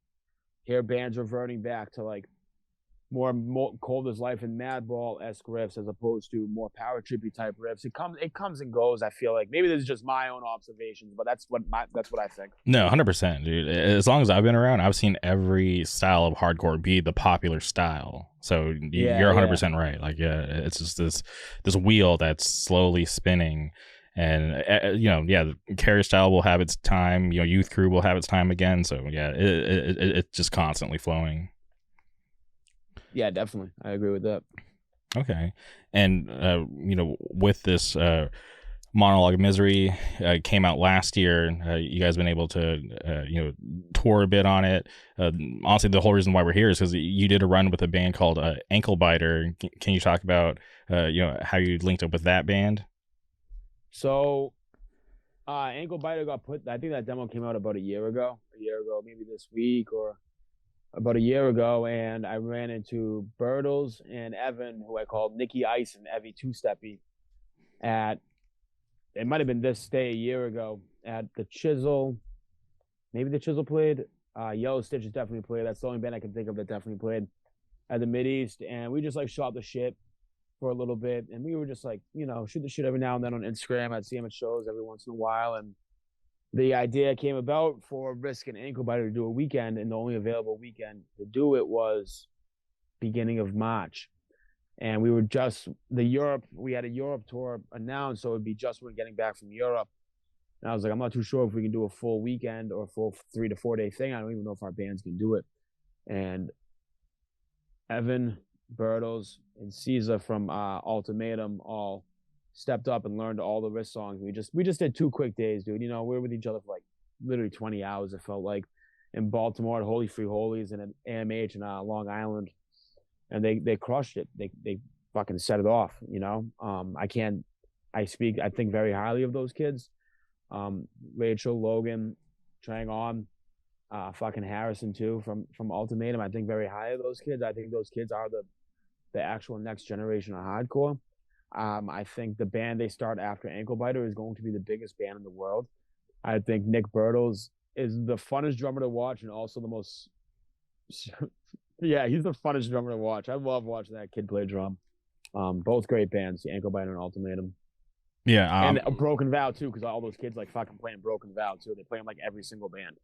hear bands reverting back to like more Cold as Life and Madball-esque riffs, as opposed to more power trippy type riffs. It comes and goes. I feel like maybe this is just my own observations, but that's what I think. No, 100%, dude. As long as I've been around, I've seen every style of hardcore be the popular style. So you're 100% right. Like, yeah, it's just this wheel that's slowly spinning. And the Carrier style will have its time. Youth Crew will have its time again. So yeah, it's just constantly flowing. Yeah, definitely. I agree with that. Okay. And, with this Monologue of Misery came out last year, you guys been able to, tour a bit on it. Honestly, the whole reason why we're here is because you did a run with a band called Ankle Biter. Can you talk about, how you linked up with that band? So, Ankle Biter I think that demo came out about a year ago, maybe this week or about a year ago, and I ran into Bertles and Evan, who I called Nicky Ice and Evie Two-Steppy, it might have been this day a year ago at the Chisel. Maybe the Chisel played. Yellow Stitches definitely played. That's the only band I can think of that definitely played at the Mideast, and we just like shot the shit for a little bit, and we were just like, shoot the shit every now and then on Instagram. I'd see him at shows every once in a while, and the idea came about for Risk and Ankle Biter to do a weekend, and the only available weekend to do it was beginning of March. And we were we had a Europe tour announced, so it would be just when getting back from Europe. And I was like, I'm not too sure if we can do a full weekend or a full 3 to 4 day thing. I don't even know if our bands can do it. And Evan, Bertles, and Caesar from Ultimatum all stepped up and learned all the Risk songs. We just did 2 quick days, dude. We were with each other for like literally 20 hours, it felt like, in Baltimore at Holy Free Holies and at AMH in Long Island. And they crushed it. They fucking set it off, I think very highly of those kids. Rachel, Logan, Trang On, fucking Harrison too from Ultimatum. I think very high of those kids. I think those kids are the actual next generation of hardcore. I think the band they start after Ankle Biter is going to be the biggest band in the world. I think Nick Bertles is the funnest drummer to watch, and also the most yeah, he's the funnest drummer to watch. I love watching that kid play drum. Both great bands, the Ankle Biter and Ultimatum. Yeah, and a Broken Vow too, because all those kids like fucking playing Broken Vow too. They play in like every single band.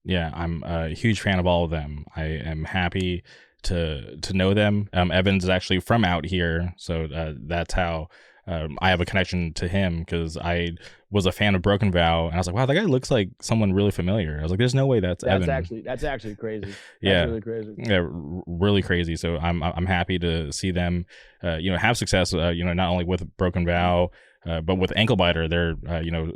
Yeah, I'm a huge fan of all of them. I am happy to know them. Evans is actually from out here, so that's how I have a connection to him because I was a fan of Broken Vow, and I was like, wow, that guy looks like someone really familiar. I was like, there's no way that's Evan. That's actually crazy. Yeah, that's really crazy. Yeah, really crazy. So I'm happy to see them, have success. Not only with Broken Vow, but with Ankle Biter. They're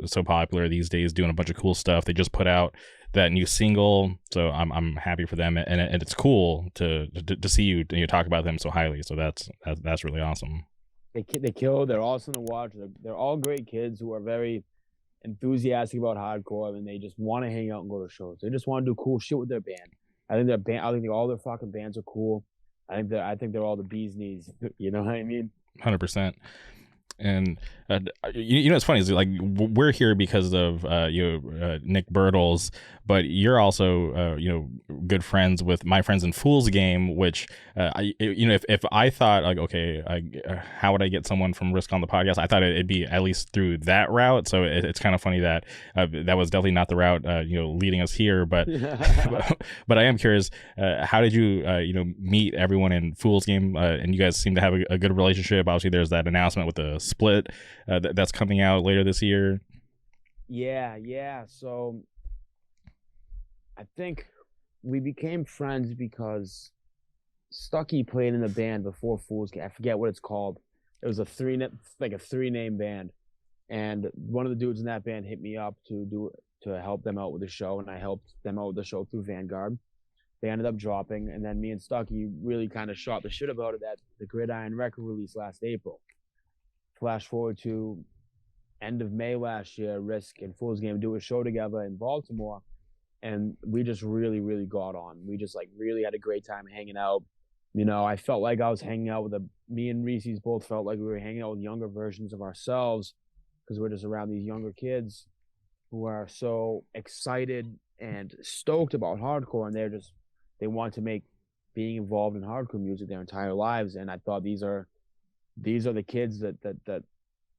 so popular these days, doing a bunch of cool stuff. They just put out that new single, so I'm happy for them, and it's cool to see you talk about them so highly. So that's really awesome. They kill. They're awesome to watch. They're all great kids who are very enthusiastic about hardcore, and they just want to hang out and go to shows. They just want to do cool shit with their band. I think all their fucking bands are cool. I think they're all the bee's knees. You know what I mean? 100%. And it's funny is like we're here because of Nick Birtles, but you're also good friends with my friends in Fool's Game, which if I thought like, okay, how would I get someone from Risk on the podcast, I thought it'd be at least through that route. So it's kind of funny that that was definitely not the route leading us here, but but I am curious, how did you meet everyone in Fool's Game, and you guys seem to have a good relationship. Obviously there's that announcement with the split that's coming out later this year. Yeah. So I think we became friends because Stucky played in the band before Fool's Game. I forget what it's called. It was a three-name band, and one of the dudes in that band hit me up to help them out with the show, and I helped them out with the show through Vanguard. They ended up dropping, and then me and Stucky really kind of shot the shit about it at the Gridiron record release last April. Flash forward to end of May last year, Risk and Fool's Game do a show together in Baltimore, and we just really, really got on. We just really had a great time hanging out. I felt like I was hanging out with me and Reese's both felt like we were hanging out with younger versions of ourselves, because we're just around these younger kids who are so excited and stoked about hardcore, and they want to make being involved in hardcore music their entire lives. And I thought these are the kids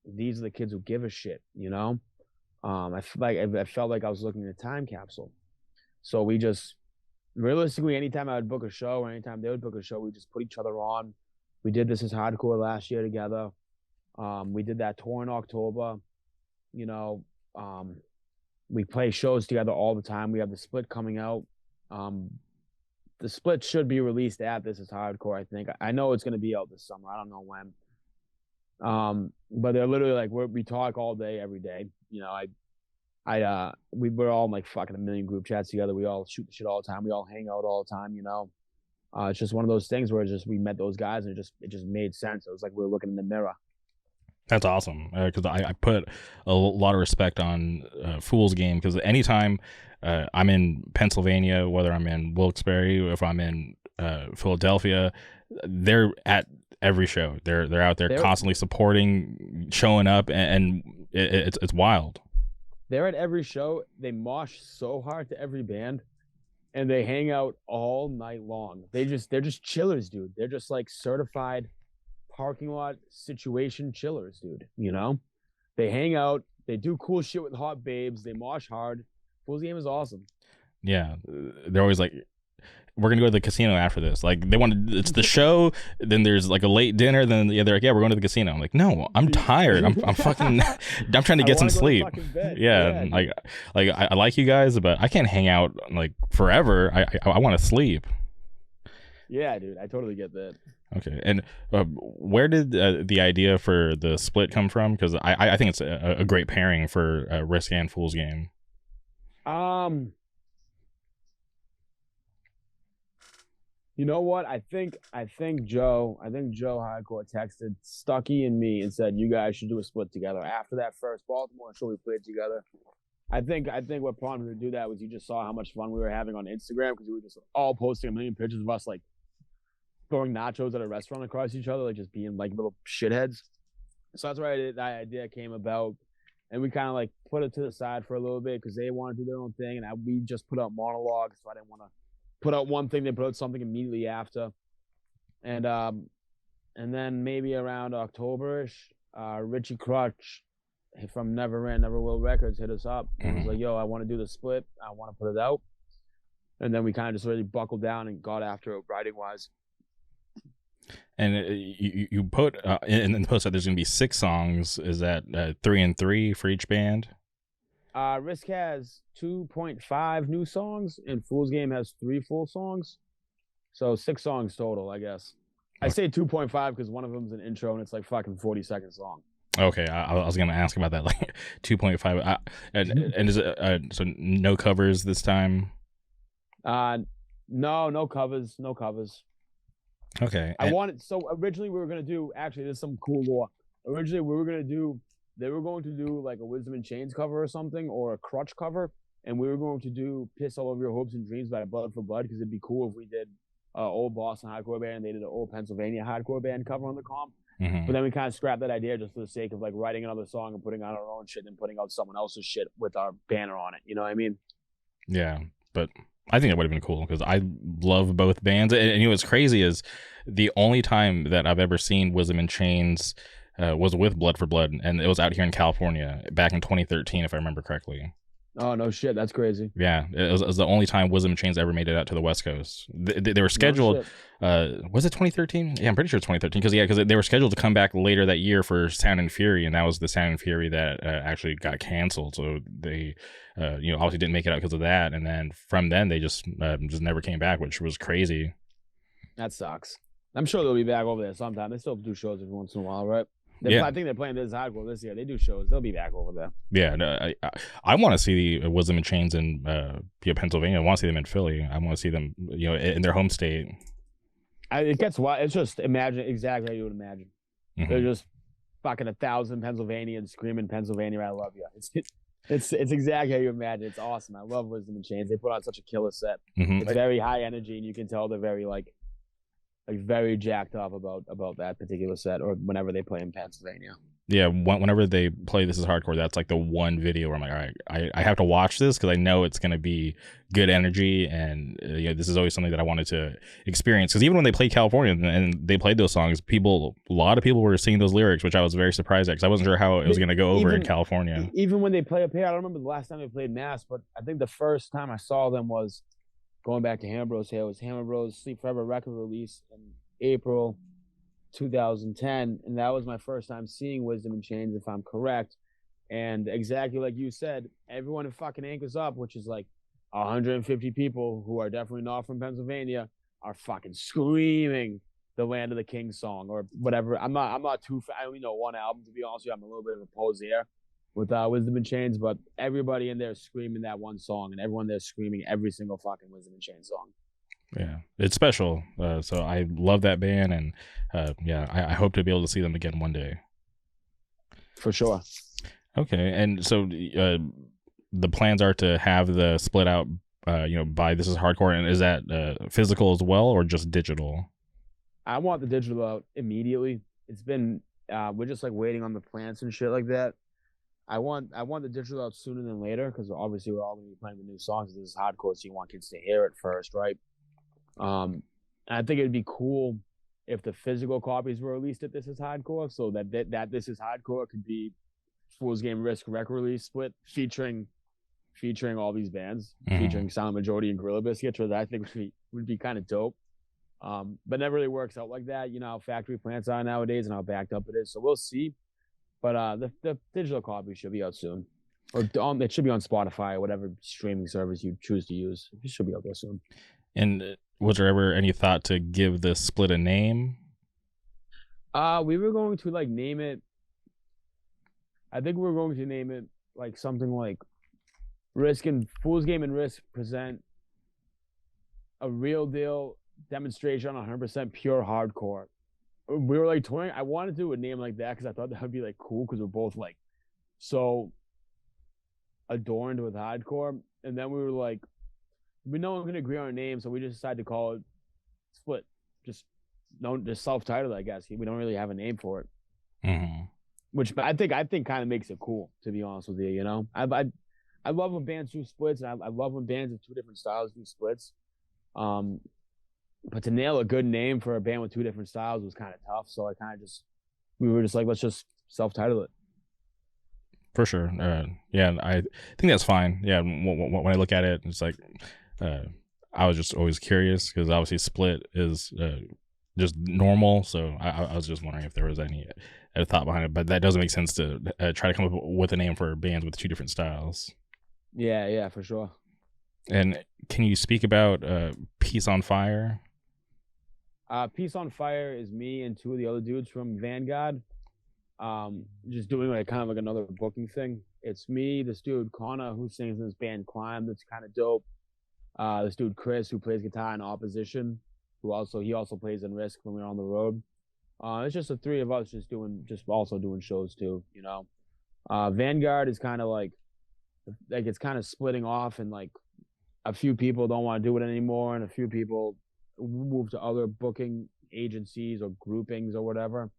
these are the kids who give a shit, I felt like I was looking at a time capsule. So we just, realistically, anytime I would book a show or anytime they would book a show, we just put each other on. We did This Is Hardcore last year together. We did that tour in October. We play shows together all the time. We have the split coming out. The split should be released at This Is Hardcore, I think. I know it's going to be out this summer. I don't know when. But they're literally we talk all day, every day. We're all in fucking a million group chats together. We all shoot the shit all the time. We all hang out all the time. It's just one of those things where we met those guys and it just made sense. It was like we were looking in the mirror. That's awesome, because I put a lot of respect on Fool's Game, because anytime I'm in Pennsylvania, whether I'm in Wilkes-Barre, if I'm in Philadelphia, they're at every show. They're out there constantly supporting, showing up, and it's wild. They're at every show. They mosh so hard to every band, and they hang out all night long. They're just chillers, dude. They're just certified parking lot situation chillers, dude. They hang out, they do cool shit with hot babes, they mosh hard. Fool's Game is awesome. Yeah, they're always like, we're gonna go to the casino after this. It's the show, then there's a late dinner, then they're like, yeah, we're going to the casino. I'm like, no, I'm tired. I'm fucking I'm trying to get some sleep. Yeah. I like you guys, but I can't hang out forever. I want to sleep. Yeah, dude, I totally get that. Okay, and where did the idea for the split come from? Because I think it's a great pairing for Risk and Fool's Game. You know what? I think Joe Hardcore texted Stucky and me and said, you guys should do a split together. After that first Baltimore show we played together, I think what prompted him to do that was he just saw how much fun we were having on Instagram, because we were just all posting a million pictures of us throwing nachos at a restaurant across each other, just being little shitheads. So that's where that idea came about, and we kind of put it to the side for a little bit because they want to do their own thing, and we just put out monologues, so I didn't want to put out one thing, they put out something immediately after. And then maybe around October-ish, Richie Crutch from Never Ran, Never Will Records hit us up and was like, yo, I want to do the split. I want to put it out. And then we kind of just really buckled down and got after it writing-wise. And you put in the post that there's going to be 6 songs. Is that 3 and 3 for each band? Risk has 2.5 new songs, and Fool's Game has 3 full songs. So 6 songs total, I guess. I say 2.5 because one of them's an intro, and it's like fucking 40-second long. Okay, I was going to ask about that, like 2.5. And is it so no covers this time? No covers. Okay. So originally we were gonna do, actually there's some cool lore. Originally they were going to do like a Wisdom in Chains cover or something, or a Crutch cover, and we were going to do Piss All Over Your Hopes and Dreams by Blood for Blood, because it'd be cool if we did old Boston hardcore band and they did an old Pennsylvania hardcore band cover on the comp. But then we kind of scrapped that idea just for the sake of like writing another song and putting out our own shit and putting out someone else's shit with our banner on it. You know what I mean? Yeah, but I think that would have been cool because I love both bands. And you know what's crazy is the only time that I've ever seen Wisdom in Chains was with Blood for Blood, and it was out here in California back in 2013, if I remember correctly. Oh, no shit. That's crazy. Yeah, it was the only time Wisdom in Chains ever made it out to the West Coast. They were scheduled. Was it 2013? Yeah, I'm pretty sure it's 2013 because they were scheduled to come back later that year for Sound and Fury, and that was the Sound and Fury that actually got canceled. So they, obviously didn't make it out because of that. And then from then they just never came back, which was crazy. That sucks. I'm sure they'll be back over there sometime. They still do shows every once in a while, right? I think they're playing this hardcore this year. They do shows. They'll be back over there. Yeah, no, I want to see the Wisdom in Chains in Pennsylvania. I want to see them in Philly. I want to see them, in their home state. It gets wild. It's just imagine exactly how you would imagine. They're just fucking 1,000 Pennsylvanians screaming, "Pennsylvania, I love you." It's exactly how you imagine. It's awesome. I love Wisdom in Chains. They put on such a killer set. It's very high energy, and you can tell they're very like very jacked up about that particular set, or whenever they play in Pennsylvania. Yeah, whenever they play This Is Hardcore, that's like the one video where I'm like, all right, I have to watch this because I know it's going to be good energy, and this is always something that I wanted to experience. Because even when they played California and they played those songs, a lot of people were singing those lyrics, which I was very surprised at because I wasn't sure how it was going to go over in California. Even when they play up here, I don't remember the last time they played Mass, but I think the first time I saw them was going back to Hammer Bros. Here, it was Hammer Bros. Sleep Forever record release in April 2010, and that was my first time seeing Wisdom in Chains, if I'm correct. And exactly like you said, everyone in fucking Anchors Up, which is like 150 people who are definitely not from Pennsylvania, are fucking screaming the Land of the King song or whatever. I'm not too. I only know one album, to be honest with you. I'm a little bit of a poser with Wisdom in Chains, but everybody in there is screaming that one song, and everyone there is screaming every single fucking Wisdom in Chains song. Yeah, it's special. So I love that band, and I hope to be able to see them again one day. For sure. Okay, and so the plans are to have the split out, by This Is Hardcore, and is that physical as well or just digital? I want the digital out immediately. It's been we're just like waiting on the plants and shit like that. I want the digital out sooner than later because obviously we're all gonna be playing the new songs. This is hardcore, so you want kids to hear it first, right? I think it'd be cool if the physical copies were released at This Is Hardcore, so that This Is Hardcore could be Fool's Game Risk record release split featuring all these bands, featuring Silent Majority and Gorilla Biscuits, which I think would be kind of dope. But never really works out like that. You know how factory plants are nowadays and how backed up it is. So we'll see. But the digital copy should be out soon. Or it should be on Spotify or whatever streaming service you choose to use. It should be out there soon. And was there ever any thought to give the split a name? We were going to name it. I think we were going to name it something like Risk and Fool's Game and Risk present a real deal demonstration on 100% pure hardcore. We were toying. I wanted to do a name like that because I thought that would be cool because we're both so adorned with hardcore. And then we were we no one can agree on a name, so we just decided to call it Split. Just self-titled, I guess. We don't really have a name for it. Mm-hmm. Which I think kind of makes it cool, to be honest with you. I love when bands do splits, and I love when bands of two different styles do splits. But to nail a good name for a band with two different styles was kind of tough. So we were just let's just self-title it. For sure. Yeah, I think that's fine. Yeah, when I look at it, it's I was just always curious because obviously Split is just normal. So I was just wondering if there was any thought behind it, but that doesn't make sense to try to come up with a name for bands with two different styles. Yeah, for sure. And can you speak about Peace on Fire? Peace on Fire is me and two of the other dudes from Vanguard. Just doing like kind of like another booking thing. It's me, this dude Connor who sings in this band Climb that's kind of dope. This dude Chris who plays guitar in Opposition, who also plays in Risk when we're on the road. It's just the three of us just also doing shows too, you know. Vanguard is kind of like it's kind of splitting off, and like a few people don't want to do it anymore, and a few people move to other booking agencies or groupings or whatever.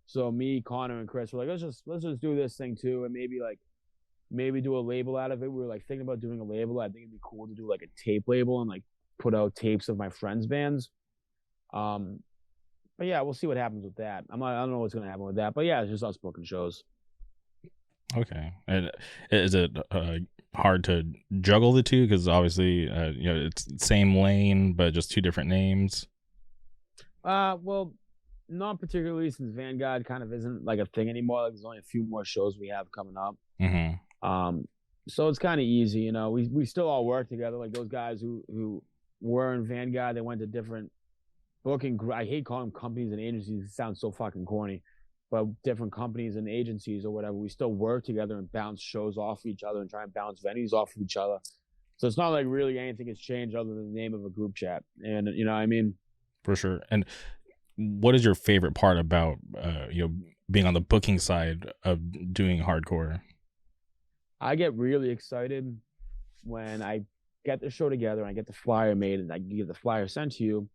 So me, Connor, and Chris were like, let's just do this thing too, and maybe do a label out of it. We were like thinking about doing a label. I think it'd be cool to do like a tape label and like put out tapes of my friends' bands. But yeah, we'll see what happens with that. I don't know what's gonna happen with that, but yeah, it's just us booking shows. Okay, and is it hard to juggle the two? Because obviously, it's same lane but just two different names. Well, not particularly, since Vanguard kind of isn't like a thing anymore. Like, there's only a few more shows we have coming up. Mm-hmm. So it's kind of easy, you know. We still all work together. Like those guys who were in Vanguard, they went to different booking. I hate calling them companies and agencies. It sounds so fucking corny, but different companies and agencies or whatever. We still work together and bounce shows off of each other and try and bounce venues off of each other. So it's not like really anything has changed other than the name of a group chat. And you know what I mean? For sure. And what is your favorite part about being on the booking side of doing hardcore? I get really excited when I get the show together and I get the flyer made and I get the flyer sent to you,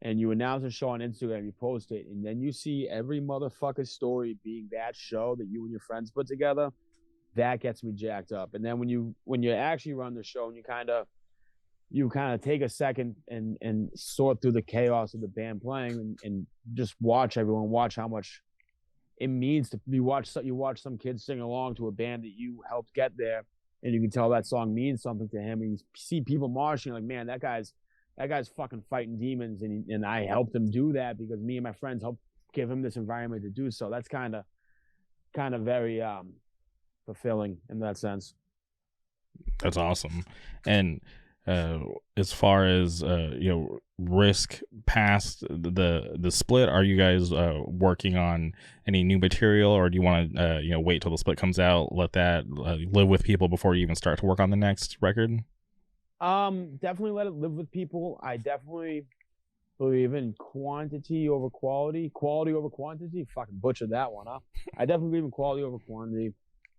and you announce a show on Instagram, you post it, and then you see every motherfucker's story being that show that you and your friends put together. That gets me jacked up. And then when you actually run the show and you kind of take a second and sort through the chaos of the band playing and just watch how much it means to you watch some kids sing along to a band that you helped get there, and you can tell that song means something to him, and you see people marching like, man, that guy's fucking fighting demons, and I helped him do that because me and my friends helped give him this environment to do so. That's kind of very fulfilling in that sense. That's awesome. And as far as Risk past the split, are you guys working on any new material, or do you want to wait till the split comes out, let that live with people before you even start to work on the next record? Definitely let it live with people. I definitely believe in quantity over quality over quantity. Fucking butchered that one, huh? I definitely believe in quality over quantity.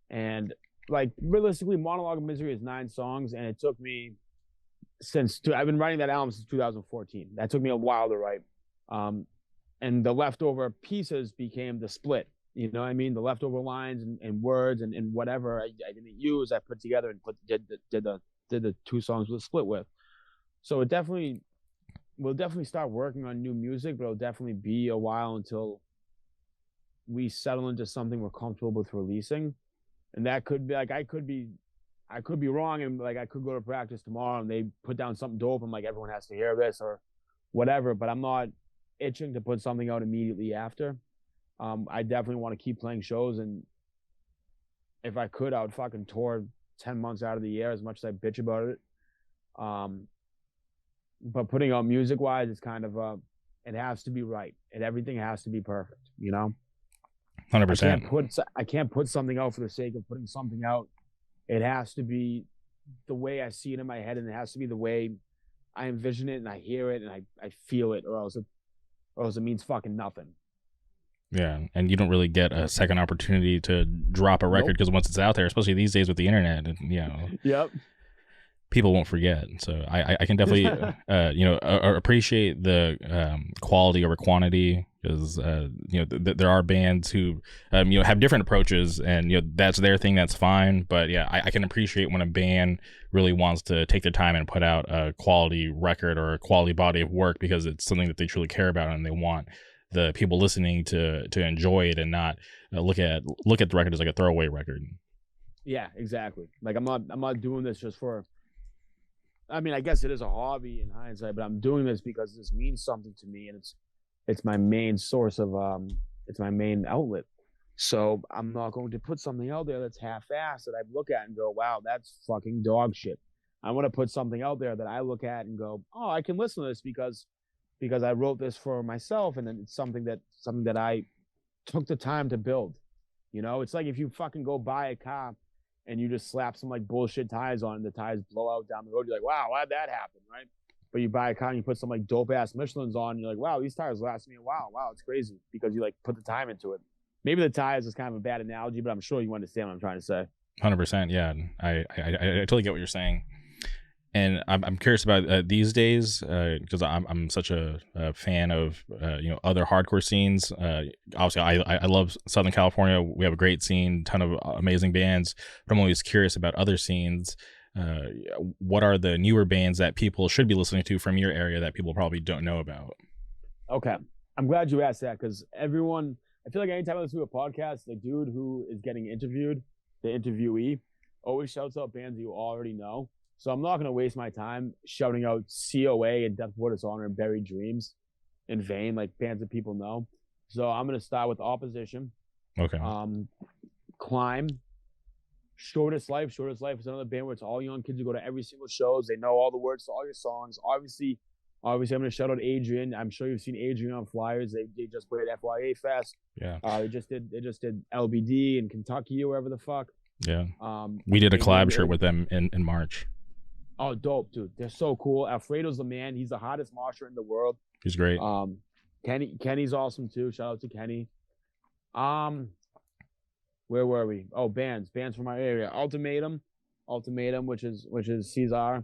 And like realistically, Monologue of Misery is 9 songs, and it took me I've been writing that album since 2014. That took me a while to write. And the leftover pieces became the split. You know what I mean? The leftover lines and words and whatever I didn't use, I put together and did the 2 songs with split with. So we'll definitely start working on new music, but it'll definitely be a while until we settle into something we're comfortable with releasing. And that could be like I could be wrong, and like I could go to practice tomorrow and they put down something dope and like everyone has to hear this or whatever, but I'm not itching to put something out immediately after. I definitely want to keep playing shows, and if I could, I would fucking tour 10 months out of the year, as much as I bitch about it. But putting out music wise, it's kind of it has to be right, and everything has to be perfect, you know. 100%. I can't put something out for the sake of putting something out. It has to be the way I see it in my head, and it has to be the way I envision it and I hear it and I feel it, or else it means fucking nothing. Yeah, and you don't really get a second opportunity to drop a record because once it's out there, especially these days with the internet, Yep. People won't forget. So I can definitely appreciate the quality over quantity, because there are bands who have different approaches, and that's their thing, that's fine. But yeah, I can appreciate when a band really wants to take their time and put out a quality record or a quality body of work, because it's something that they truly care about, and they want the people listening to enjoy it and not look at the record as like a throwaway record. Yeah, exactly. Like I'm not doing this just for, I mean, I guess it is a hobby in hindsight, but I'm doing this because this means something to me, and it's my main source of it's my main outlet. So I'm not going to put something out there that's half-assed that I look at and go, wow, that's fucking dog shit. I want to put something out there that I look at and go, oh, I can listen to this because I wrote this for myself, and then it's something that I took the time to build. You know, it's like if you fucking go buy a car and you just slap some like bullshit tires on and the tires blow out down the road, you're like, wow, why'd that happen, right? But you buy a car and you put some like dope ass Michelin's on, and you're like, wow, these tires last me a while. Wow, it's crazy because you like put the time into it. Maybe the tires is kind of a bad analogy, but I'm sure you understand what I'm trying to say. 100%. Yeah, I totally get what you're saying. And I'm curious about these days, because I'm such a fan of other hardcore scenes. Obviously, I love Southern California. We have a great scene, ton of amazing bands. But I'm always curious about other scenes. What are the newer bands that people should be listening to from your area that people probably don't know about? Okay, I'm glad you asked that, because everyone, I feel like anytime I listen to a podcast, the dude who is getting interviewed, the interviewee, always shouts out bands you already know. So I'm not going to waste my time shouting out COA and Death Before Dishonor and Buried Dreams in vain, like bands that people know. So I'm going to start with Opposition. Okay. Climb. Shortest Life. Shortest Life is another band where it's all young kids who go to every single shows. They know all the words to all your songs. Obviously, I'm going to shout out Adrian. I'm sure you've seen Adrian on flyers. They just played FYA Fest. Yeah. They just did LBD in Kentucky or wherever the fuck. Yeah. We did a collab shirt with them in March. Oh, dope, dude. They're so cool. Alfredo's the man. He's the hottest marsher in the world. He's great. Kenny's awesome too. Shout out to Kenny. Where were we? Oh, bands from our area. Ultimatum, which is Caesar,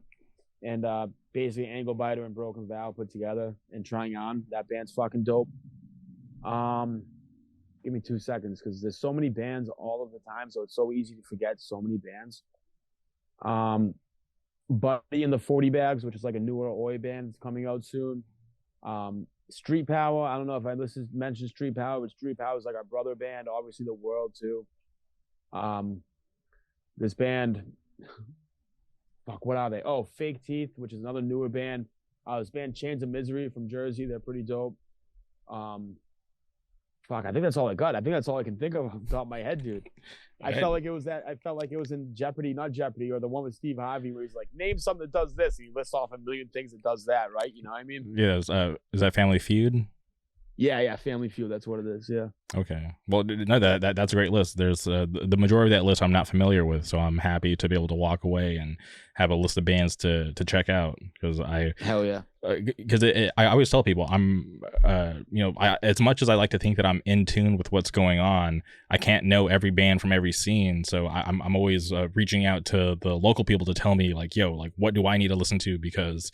and basically Angle Biter and Broken Vow put together and trying on. That band's fucking dope. Give me 2 seconds, because there's so many bands all of the time, so it's so easy to forget so many bands. Buddy and the 40 Bags, which is like a newer Oi band, is coming out soon. Street Power, I don't know if I mentioned Street Power, but Street Power is like our brother band, obviously the World too. This band, fuck, what are they? Oh, Fake Teeth, which is another newer band. This band Chains of Misery from Jersey, they're pretty dope. Fuck, I think that's all I got. I think that's all I can think of off the top of my head, dude. I felt like it was in Jeopardy, not Jeopardy, or the one with Steve Harvey where he's like, name something that does this, and he lists off a million things that does that, right? You know what I mean? Yeah. Is that Family Feud? Yeah, Family Feud. That's what it is. Yeah. Okay. Well, no, that's a great list. There's the majority of that list I'm not familiar with, so I'm happy to be able to walk away and have a list of bands to check out, because hell yeah. Because I always tell people I'm as much as I like to think that I'm in tune with what's going on, I can't know every band from every scene. So I'm always reaching out to the local people to tell me like, yo, like what do I need to listen to, because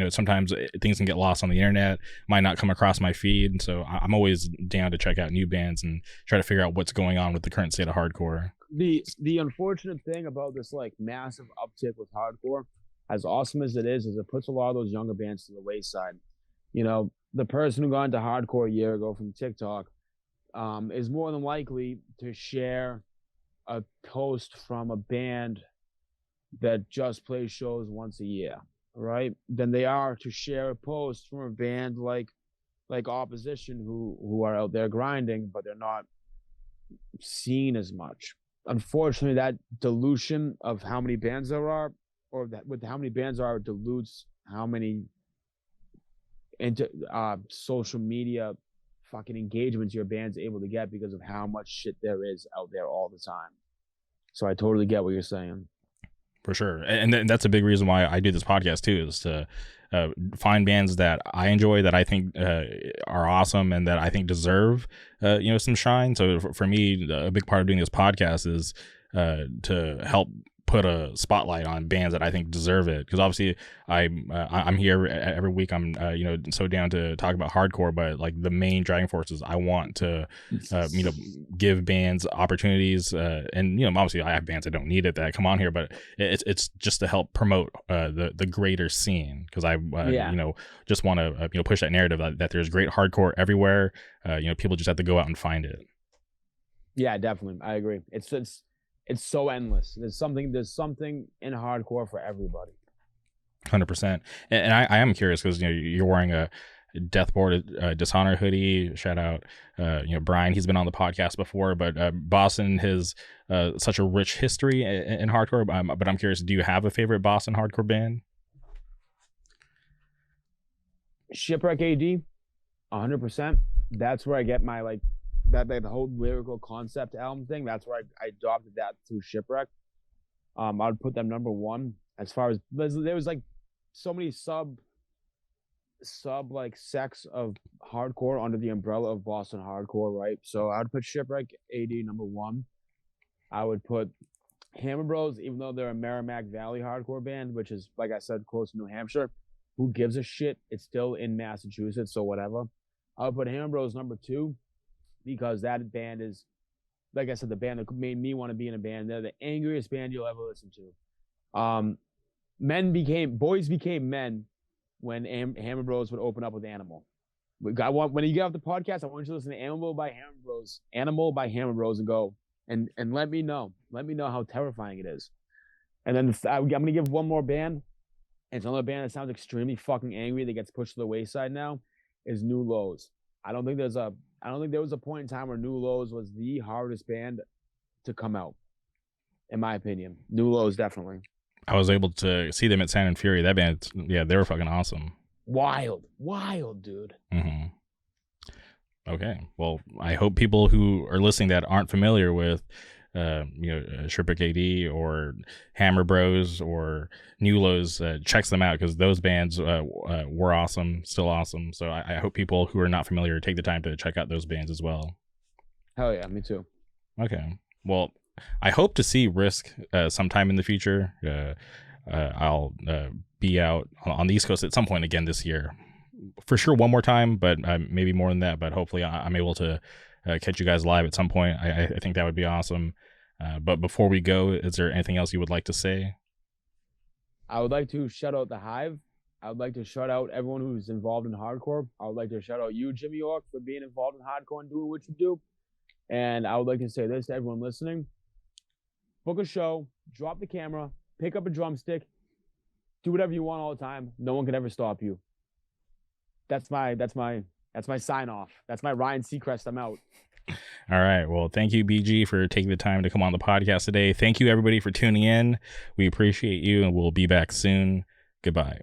sometimes things can get lost on the internet, might not come across my feed. And so I'm always down to check out new bands and try to figure out what's going on with the current state of hardcore. The unfortunate thing about this like massive uptick with hardcore, as awesome as it is it puts a lot of those younger bands to the wayside. You know, the person who got into hardcore a year ago from TikTok is more than likely to share a post from a band that just plays shows once a year, right? Than they are to share a post from a band like Opposition who are out there grinding, but they're not seen as much. Unfortunately, that dilution of how many bands there are, or that with how many bands are, dilutes how many into social media fucking engagements your band's able to get, because of how much shit there is out there all the time. So I totally get what you're saying. For sure. And that's a big reason why I do this podcast too, is to find bands that I enjoy, that I think are awesome, and that I think deserve some shine. So for me, a big part of doing this podcast is to help put a spotlight on bands that I think deserve it, because obviously I'm here every week. I'm so down to talk about hardcore, but like the main driving force is I want to give bands opportunities, and obviously I have bands that don't need it that come on here, but it's just to help promote the greater scene, because I just want to push that narrative that there's great hardcore everywhere. People just have to go out and find it. Yeah, definitely, I agree. It's so endless. There's something in hardcore for everybody. 100%. And I am curious, because you're wearing a Deathboard Dishonor hoodie. Shout out, Brian. He's been on the podcast before, but Boston has such a rich history in hardcore. But I'm curious, do you have a favorite Boston hardcore band? Shipwreck AD, 100%. That's where I get my the whole lyrical concept album thing. That's where I adopted that through Shipwreck. I would put them number one. As far as there was so many sub sects of hardcore under the umbrella of Boston hardcore, right? So I would put Shipwreck AD number one. I would put Hammer Bros, even though they're a Merrimack Valley hardcore band, which is, like I said, close to New Hampshire. Who gives a shit? It's still in Massachusetts, so whatever. I would put Hammer Bros number two because that band is, like I said, the band that made me want to be in a band. They're the angriest band you'll ever listen to. Boys became men when Hammer Bros would open up with Animal. When you get off the podcast, I want you to listen to Animal by Hammer Bros and go and let me know how terrifying it is. And then I'm gonna give one more band. And it's another band that sounds extremely fucking angry that gets pushed to the wayside now. Is New Lows. I don't think there was a point in time where New Lows was the hardest band to come out, in my opinion. New Lows, definitely. I was able to see them at Sound and Fury. That band, yeah, they were fucking awesome. Wild, dude. Mm-hmm. Okay, well, I hope people who are listening that aren't familiar with, Shipwreck AD or Hammer Bros or New Lows checks them out, because those bands were awesome, still awesome. So I hope people who are not familiar take the time to check out those bands as well. Hell yeah, me too. Okay, well, I hope to see Risk sometime in the future. I'll be out on the East Coast at some point again this year. For sure one more time, but maybe more than that. But hopefully I'm able to catch you guys live at some point. I think that would be awesome. But before we go, is there anything else you would like to say? I would like to shout out the Hive. I would like to shout out everyone who's involved in hardcore. I would like to shout out you, Jimmy York, for being involved in hardcore and doing what you do. And I would like to say this to everyone listening. Book a show, drop the camera, pick up a drumstick, do whatever you want all the time. No one can ever stop you. That's my sign off. That's my Ryan Seacrest. I'm out. All right. Well, thank you, BG, for taking the time to come on the podcast today. Thank you, everybody, for tuning in. We appreciate you, and we'll be back soon. Goodbye.